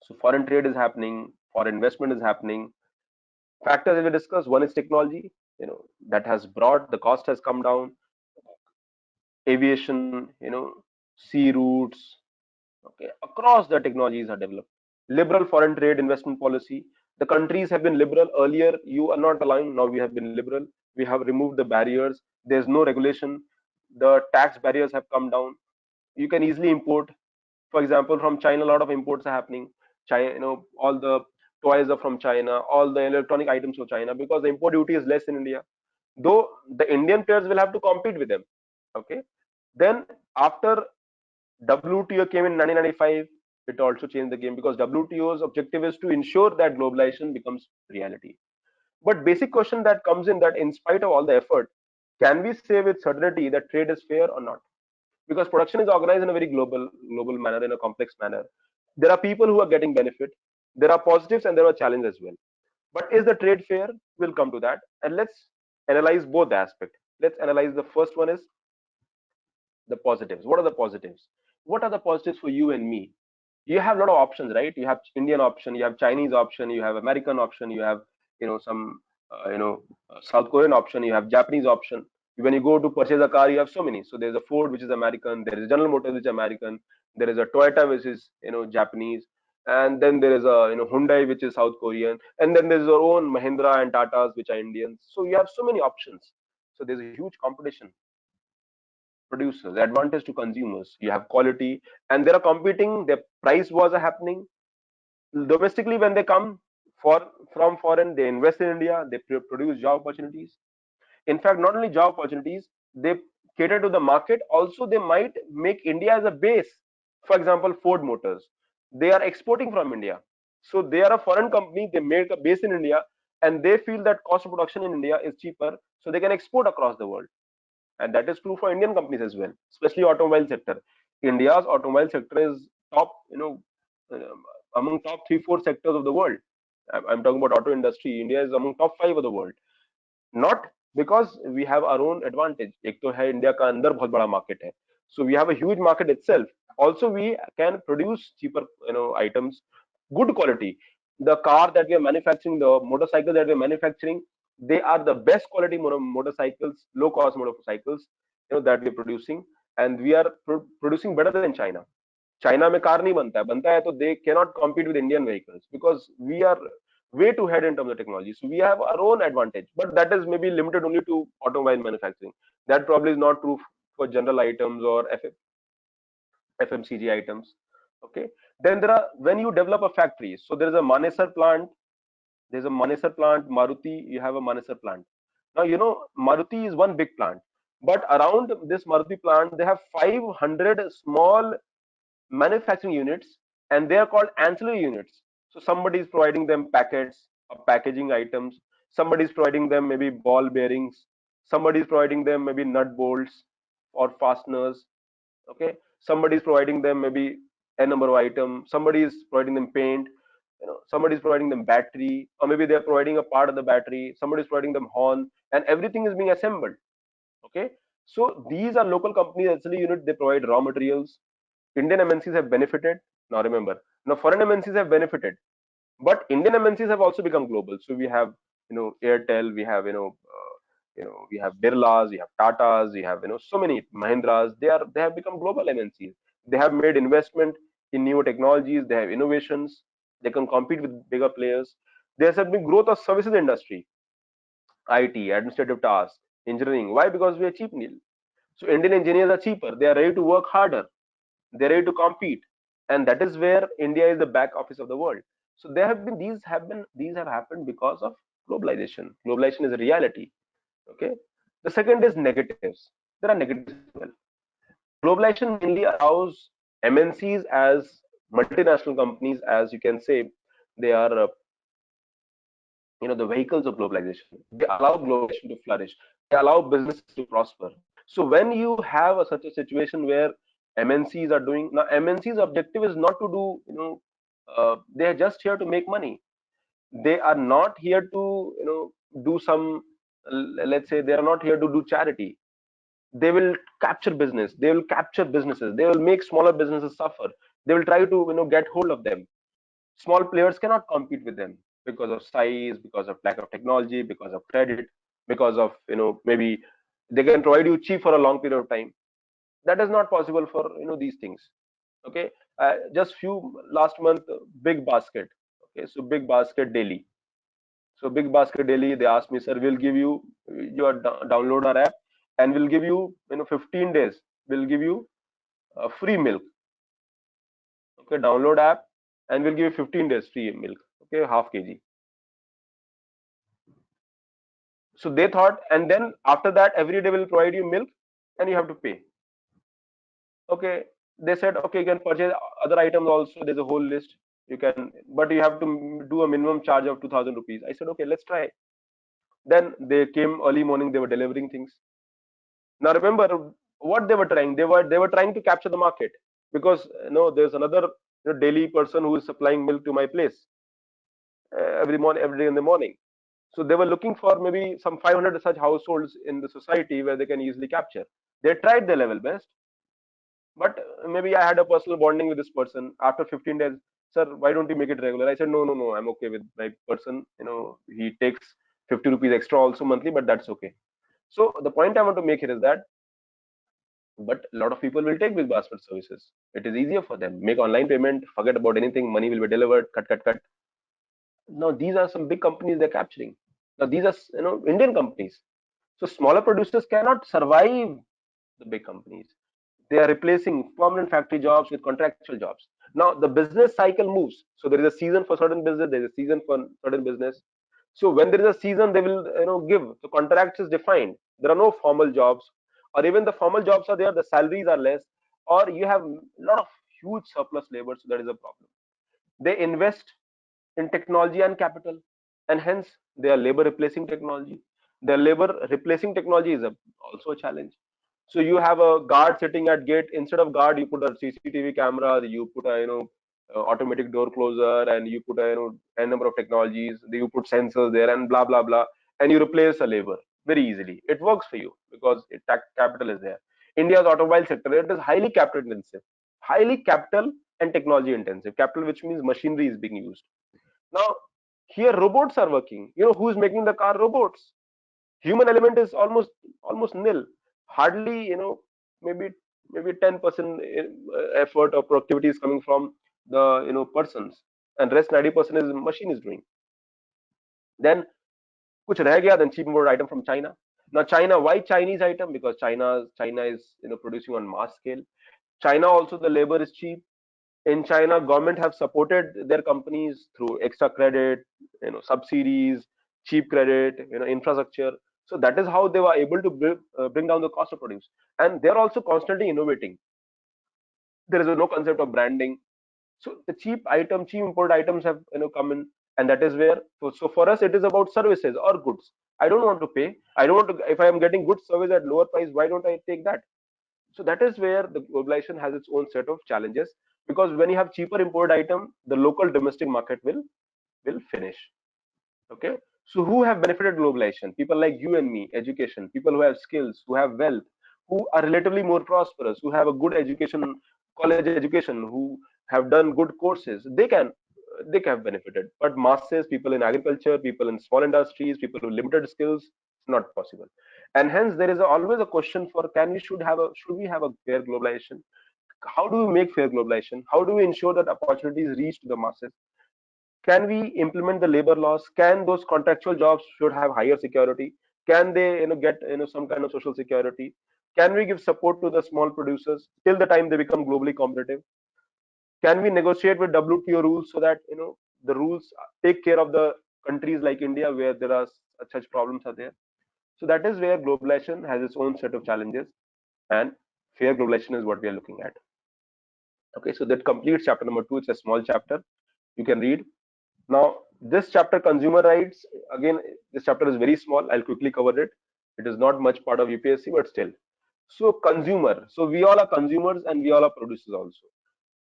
So foreign trade is happening, foreign investment is happening. Factors that we discussed, one is technology, that has brought the cost has come down. Aviation, sea routes, okay, across the technologies are developed. Liberal foreign trade investment policy. The countries have been liberal earlier. You are not allowing. Now we have been liberal. We have removed the barriers. There's no regulation. The tax barriers have come down. You can easily import. For example, from China, a lot of imports are happening. China, all the toys are from China, all the electronic items from China, because the import duty is less in India. Though the Indian players will have to compete with them. Okay. Then after WTO came in 1995, it also changed the game because WTO's objective is to ensure that globalization becomes reality. But basic question that comes in that in spite of all the effort, can we say with certainty that trade is fair or not? Because production is organized in a very global manner, in a complex manner. There are people who are getting benefit. There are positives and there are challenges as well. But is the trade fair? We'll come to that, and let's analyze both aspects. Let's analyze the first one is the positives. What are the positives? What are the positives for you and me? You have a lot of options, right? You have Indian option, you have Chinese option, you have American option, you have some South Korean option, you have Japanese option. When you go to purchase a car, you have so many. So there's a Ford which is American, there is General Motors which is American, there is a Toyota which is Japanese, and then there is a Hyundai which is South Korean, and then there's our own Mahindra and Tatas which are Indians. So you have so many options. So there's a huge competition. Producers, advantage to consumers. You have quality, and they are competing. Their price wars are happening domestically. When they come from foreign, they invest in India. They produce job opportunities. In fact, not only job opportunities, they cater to the market. Also, they might make India as a base. For example, Ford Motors, they are exporting from India. So they are a foreign company. They make a base in India, and they feel that cost of production in India is cheaper, so they can export across the world. And that is true for Indian companies as well, especially automobile sector. India's automobile sector is top, among top 3 4 sectors of the world. I'm talking about auto industry. India is among top 5 of the world. Not because we have our own advantage. एक तो है India का अंदर बहुत बड़ा market है. So we have a huge market itself. Also, we can produce cheaper, items, good quality. The car that we are manufacturing, the motorcycle that we are manufacturing, they are the best quality motorcycles, low cost motorcycles, that we are producing, and we are producing better than China. China में car नहीं बनता है तो they cannot compete with Indian vehicles because we are way too ahead in terms of technology. So we have our own advantage, but that is maybe limited only to automobile manufacturing. That probably is not true for general items or FMCG items. Okay. Then there are when you develop a factory. So there is a Manesar plant. There's a Manesar plant. Maruti, you have a Manesar plant. Now Maruti is one big plant, but around this Maruti plant, they have 500 small manufacturing units, and they are called ancillary units. So somebody is providing them packets or packaging items. Somebody is providing them maybe ball bearings. Somebody is providing them maybe nut bolts or fasteners. Okay. Somebody is providing them maybe a number of items. Somebody is providing them paint. Somebody is providing them battery, or maybe they are providing a part of the battery. Somebody is providing them horn, and everything is being assembled. Okay. So these are local companies, actually unit. They provide raw materials. Indian MNCs have benefited. Now remember, now foreign MNCs have benefited, but Indian MNCs have also become global. So we have Airtel, we have we have Birlas, we have Tatas, we have so many Mahindras. They have become global MNCs. They have made investment in new technologies. They have innovations. They can compete with bigger players. There's a big growth of services industry, IT, administrative tasks, engineering. Why? Because we are cheap, Neil. So Indian engineers are cheaper. They are ready to work harder. They're ready to compete, and that is where India is the back office of the world. So there have been these have happened because of globalization. Globalization is a reality. Okay. The second is negatives. There are negatives as well. Globalization mainly allows MNCs as multinational companies, as you can say, they are the vehicles of globalization. They allow globalization to flourish. They allow businesses to prosper. So when you have such a situation where MNCs are doing now, MNC's objective is not to do they are just here to make money. They are not here to do some, let's say, they are not here to do charity. They will capture business, they will capture businesses, they will make smaller businesses suffer. They will try to get hold of them. Small players cannot compete with them because of size, because of lack of technology, because of credit, because of maybe they can provide you cheap for a long period of time. That is not possible for these things. Okay. Just few last month, Big Basket. Okay, so Big Basket Daily. So Big Basket Daily, they asked me, sir, we'll give you your download our app, and we'll give you 15 days. We'll give you free milk. Okay, download app, and we'll give you 15 days free milk. Okay, half kg. So they thought, and then after that, every day will provide you milk, and you have to pay. Okay, they said, okay, you can purchase other items also. There's a whole list. You can, but you have to do a minimum charge of 2,000 rupees. I said, okay, let's try. Then they came early morning. They were delivering things. Now remember what they were trying. They were trying to capture the market, because there's another daily person who is supplying milk to my place every morning, every day in the morning. So they were looking for maybe some 500 such households in the society where they can easily capture. They tried their level best, but maybe I had a personal bonding with this person. After 15 days, sir, why don't you make it regular? I said, no, no, no, I'm okay with my person. He takes 50 rupees extra also monthly, but that's okay. So the point I want to make here is that, but a lot of people will take Big Basket services. It is easier for them. Make online payment, forget about anything, money will be delivered, cut, cut, cut. Now these are some big companies they're capturing. Now these are Indian companies. So smaller producers cannot survive the big companies. They are replacing permanent factory jobs with contractual jobs. Now the business cycle moves. So there is a season for certain business, there is a season for certain business. So when there is a season, they will give. The contract is defined. There are no formal jobs, or even the formal jobs are there. The salaries are less, or you have a lot of huge surplus labor. So that is a problem. They invest in technology and capital, and hence they are labor replacing technology. The labor replacing technology is also a challenge. So you have a guard sitting at gate. Instead of guard, you put a CCTV camera, you put a automatic door closer, and you put a n number of technologies. You put sensors there, and blah blah blah, and you replace a labor very easily. It works for you because capital is there. India's automobile sector, it is highly capital intensive, highly capital and technology intensive. Capital, which means machinery, is being used. Now here robots are working. Who's making the car? Robots. Human element is almost nil. Hardly, maybe 10% effort or productivity is coming from the persons, and rest 90% is machine is doing. Then kuch reh gaya, then cheap import item from China. Now China, why Chinese item? Because China is producing on mass scale. China also, the labor is cheap. In China, government have supported their companies through extra credit, subsidies, cheap credit, infrastructure. So that is how they were able to bring down the cost of produce. And they're also constantly innovating. There is no concept of branding. So the cheap import items have come in, and that is where. So for us, it is about services or goods. I don't want to pay. I don't want to. If I am getting good service at lower price, why don't I take that? So that is where the globalization has its own set of challenges, because when you have cheaper import item, the local domestic market will finish. Okay. So who have benefited globalization? People like you and me, education, people who have skills, who have wealth, who are relatively more prosperous, who have a good education, college education, who have done good courses. They can they have benefited. But masses, people in agriculture, people in small industries, people with limited skills, it's not possible. And hence there is always a question for, can we should we have a fair globalization? How do we make fair globalization? How do we ensure that opportunities reach to the masses? Can we implement the labor laws? Can those contractual jobs should have higher security? Can they get some kind of social security? Can we give support to the small producers till the time they become globally competitive? Can we negotiate with WTO rules so that the rules take care of the countries like India where there are such problems are there? So that is where globalization has its own set of challenges, and fair globalization is what we are looking at. Okay, so that completes chapter number 2. It's a small chapter. You can read. Now, this chapter, consumer rights, again, this chapter is very small. I'll quickly cover it. It is not much part of UPSC, but still. So, consumer. So, we all are consumers and we all are producers also.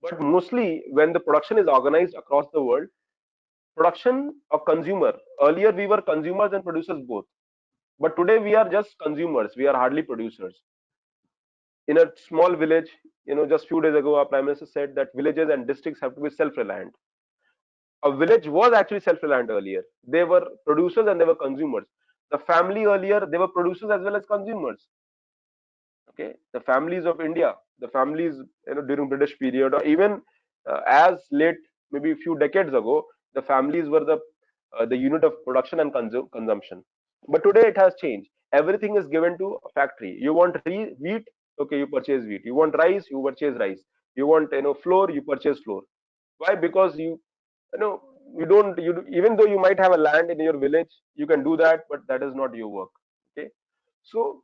But mostly, when the production is organized across the world, production of consumer. Earlier, we were consumers and producers both. But today, we are just consumers. We are hardly producers. In a small village, just few days ago, our Prime Minister said that villages and districts have to be self-reliant. A village was actually self-reliant earlier. They were producers and they were consumers. The family earlier, they were producers as well as consumers. Okay, the families of India, the families during British period, or even as late maybe a few decades ago, the families were the unit of production and consumption. But today it has changed. Everything is given to a factory. You want wheat, okay, you purchase wheat. You want rice, you purchase rice. You want flour, you purchase flour. Why? Because you know you don't you even though you might have a land in your village, you can do that, but that is not your work. Okay, so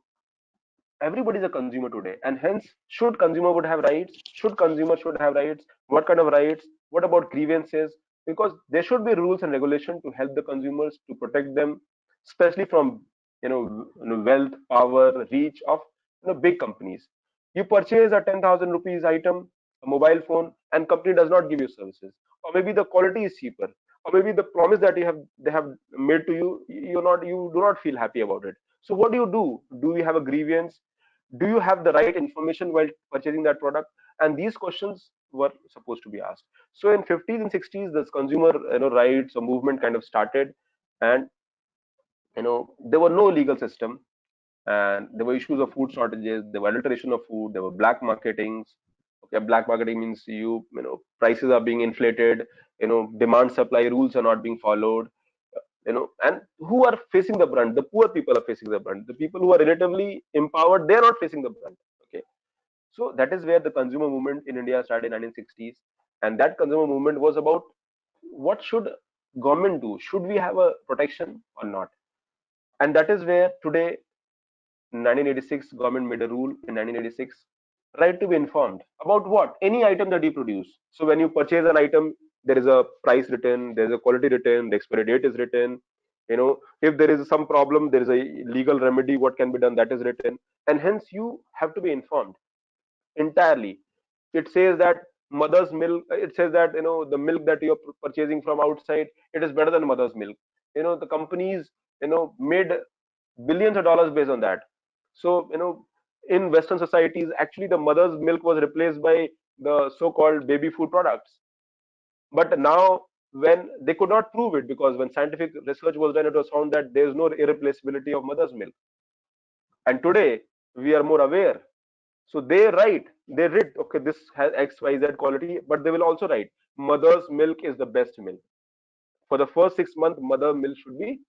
everybody is a consumer today, and hence should consumer would have rights? Should consumer should have rights? What kind of rights? What about grievances? Because there should be rules and regulation to help the consumers, to protect them, especially from wealth, power, reach of big companies. You purchase a 10,000 rupees item, a mobile phone, and company does not give you services, or maybe the quality is cheaper, or maybe the promise that they have made to you, you do not feel happy about it. So what do? Do you have a grievance? Do you have the right information while purchasing that product? And these questions were supposed to be asked. So in 50s and 60s, this consumer rights or movement kind of started, and there were no legal system, and there were issues of food shortages, there were adulteration of food, there were black marketings. Okay, black marketing means prices are being inflated, demand supply rules are not being followed, and who are facing the brunt? The poor people are facing the brunt. The people who are relatively empowered, they are not facing the brunt. Okay, so that is where the consumer movement in India started in 1960s, and that consumer movement was about what should government do? Should we have a protection or not? And that is where today, in 1986, government made a rule in 1986, right to be informed about what? Any item that you produce. So when you purchase an item, there is a price written, there is a quality written, the expiry date is written. If there is some problem, there is a legal remedy, what can be done, that is written. And hence you have to be informed entirely. It says that mother's milk, it says that the milk that you're purchasing from outside, it is better than mother's milk. The companies made billions of dollars based on that. So in Western societies, actually the mother's milk was replaced by the so-called baby food products. But now, when they could not prove it, because when scientific research was done, it was found that there is no irreplaceability of mother's milk. And today we are more aware. So they write, they read, okay, this has XYZ quality, but they will also write mother's milk is the best milk. For the first 6 months, mother milk should be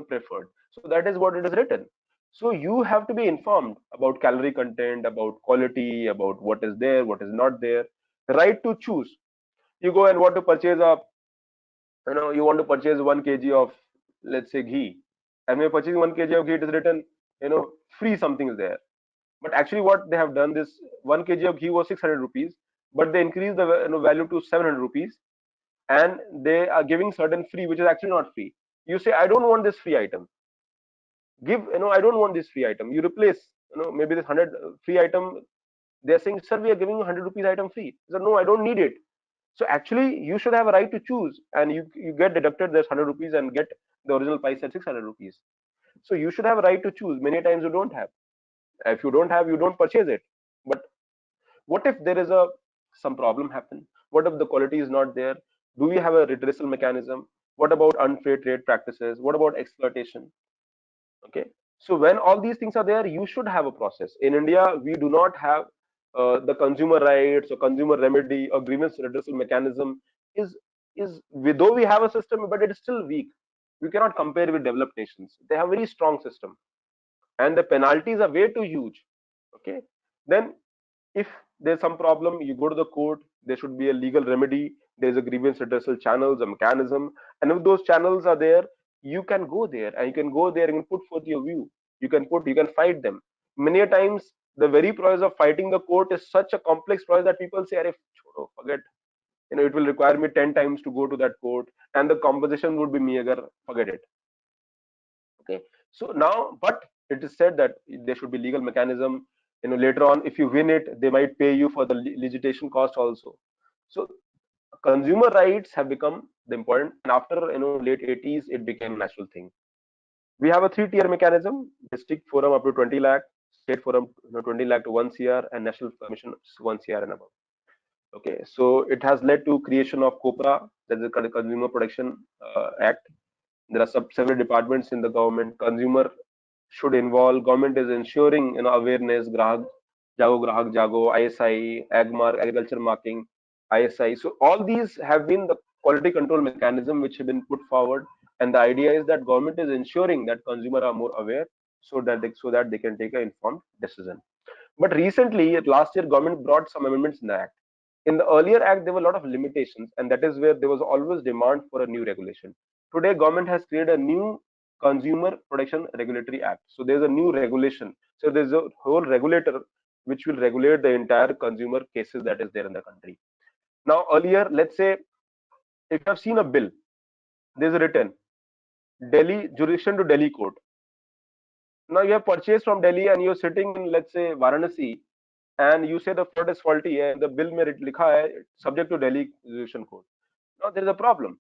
preferred. So that is what it is written. So you have to be informed about calorie content, about quality, about what is there, what is not there. Right to choose. You go and want to purchase you want to purchase 1 kg of, let's say, ghee, and when you're purchasing 1 kg of ghee, it is written free something is there. But actually what they have done, this 1 kg of ghee was 600 rupees, but they increased the value to 700 rupees, and they are giving certain free which is actually not free. You say, I don't want this free item, I don't want this free item, you replace maybe this 100 free item. They're saying, sir, we are giving you 100 rupees item free. So no, I don't need it. So actually you should have a right to choose, and you get deducted this 100 rupees and get the original price at 600 rupees. So you should have a right to choose. Many times you don't have. If you don't have, you don't purchase it. But what if there is some problem happen? What if the quality is not there? Do we have a redressal mechanism? What about unfair trade practices? What about exploitation? Okay, so when all these things are there, you should have a process. In India, we do not have the consumer rights or consumer remedy or grievance redressal mechanism. Though we have a system, but it is still weak. We cannot compare with developed nations. They have a very strong system, and the penalties are way too huge. Okay, then if there's some problem, you go to the court. There should be a legal remedy. There's a grievance redressal channels, a mechanism, and if those channels are there, you can go there and you can go there and put forth your view. You can fight them. Many a times, the very process of fighting the court is such a complex process that people say, "Arey, chodo, forget. It will require me 10 times to go to that court, and the compensation would be meager. Forget it." Okay, so now, but it is said that there should be legal mechanism. Later on, if you win it, they might pay you for the litigation cost also. So consumer rights have become the important, and after late 80s, it became a natural thing. We have a three-tier mechanism: district forum up to 20 lakh, state forum 20 lakh to 1 cr, and national commission 1 cr and above. Okay, so it has led to creation of COPRA, that is the Consumer Protection Act. There are several departments in the government. Consumer should involve. Government is ensuring awareness. Grahak Jago, ISI, Agmark, agriculture marking, ISI. So all these have been the quality control mechanism which have been put forward, and the idea is that government is ensuring that consumer are more aware, so that they can take an informed decision. But recently, last year, government brought some amendments in the act. In the earlier act, there were a lot of limitations, and that is where there was always demand for a new regulation. Today, government has created a new Consumer Protection Regulatory Act. So there's a new regulation. So there's a whole regulator which will regulate the entire consumer cases that is there in the country. Now, earlier, let's say if you have seen a bill, there's a written Delhi jurisdiction to Delhi court. Now you have purchased from Delhi and you're sitting in, let's say, Varanasi, and you say the product is faulty and the bill mein likha hai subject to Delhi jurisdiction court. Now there is a problem.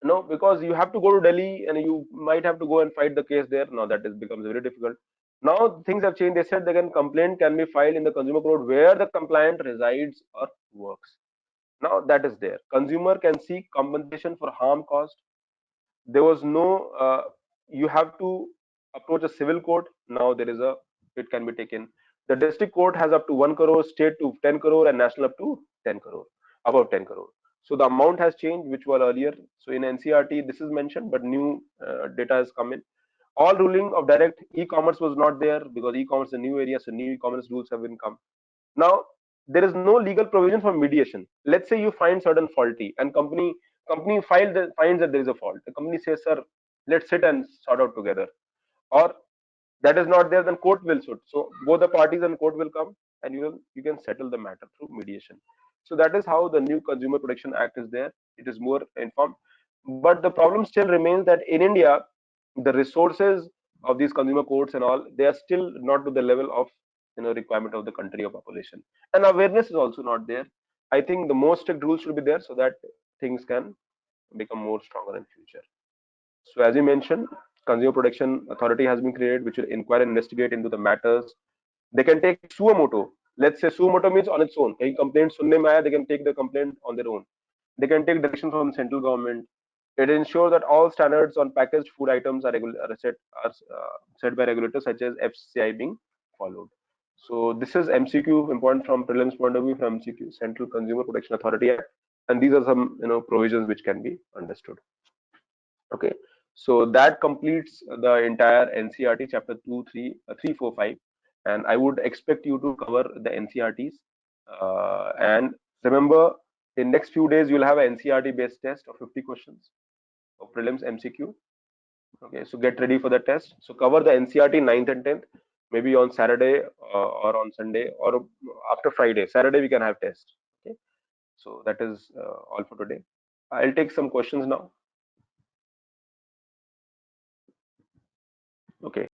No, because you have to go to Delhi and you might have to go and fight the case there. Now that is becomes very difficult. Now things have changed. They said complaint can be filed in the consumer court where the complainant resides or works. Now that is there. Consumer can seek compensation for harm caused. There was no you have to approach a civil court. Now there is a it can be taken. The district court has up to 1 crore, state to 10 crore, and national up to 10 crore, above 10 crore. So the amount has changed, which were earlier. So in NCRT this is mentioned, but new data has come in. All ruling of direct e-commerce was not there because e-commerce is a new area, so new e-commerce rules have been come. Now there is no legal provision for mediation. Let's say you find certain faulty and company finds that there is a fault. The company says, "Sir, let's sit and sort out together." Or that is not there, then court will suit. So both the parties and court will come, and you can settle the matter through mediation. So that is how the new Consumer Protection Act is there. It is more informed, but the problem still remains that in India, the resources of these consumer courts and all, they are still not to the level of requirement of the country or population, and awareness is also not there. I think the more strict rules should be there so that things can become more stronger in future. So as you mentioned, Consumer Protection Authority has been created, which will inquire and investigate into the matters. They can take suo moto. Let's say suo moto means on its own. Any complaint sunne mein aaya, they can take the complaint on their own. They can take direction from central government. It ensures that all standards on packaged food items are set by regulators such as FCI being followed. So this is MCQ important from prelims point of view from MCQ Central Consumer Protection Authority Act, and these are some provisions which can be understood. Okay, so that completes the entire NCRT chapter 2, 3, 3, 4, 5, and I would expect you to cover the NCRTs. And remember, in next few days you'll have an NCRT based test of 50 questions of prelims MCQ. Okay, so get ready for the test. So cover the NCRT 9th and 10th, maybe on Saturday or on Sunday or after Friday. Saturday we can have test. Okay, so that is all for today. I'll take some questions now. Okay.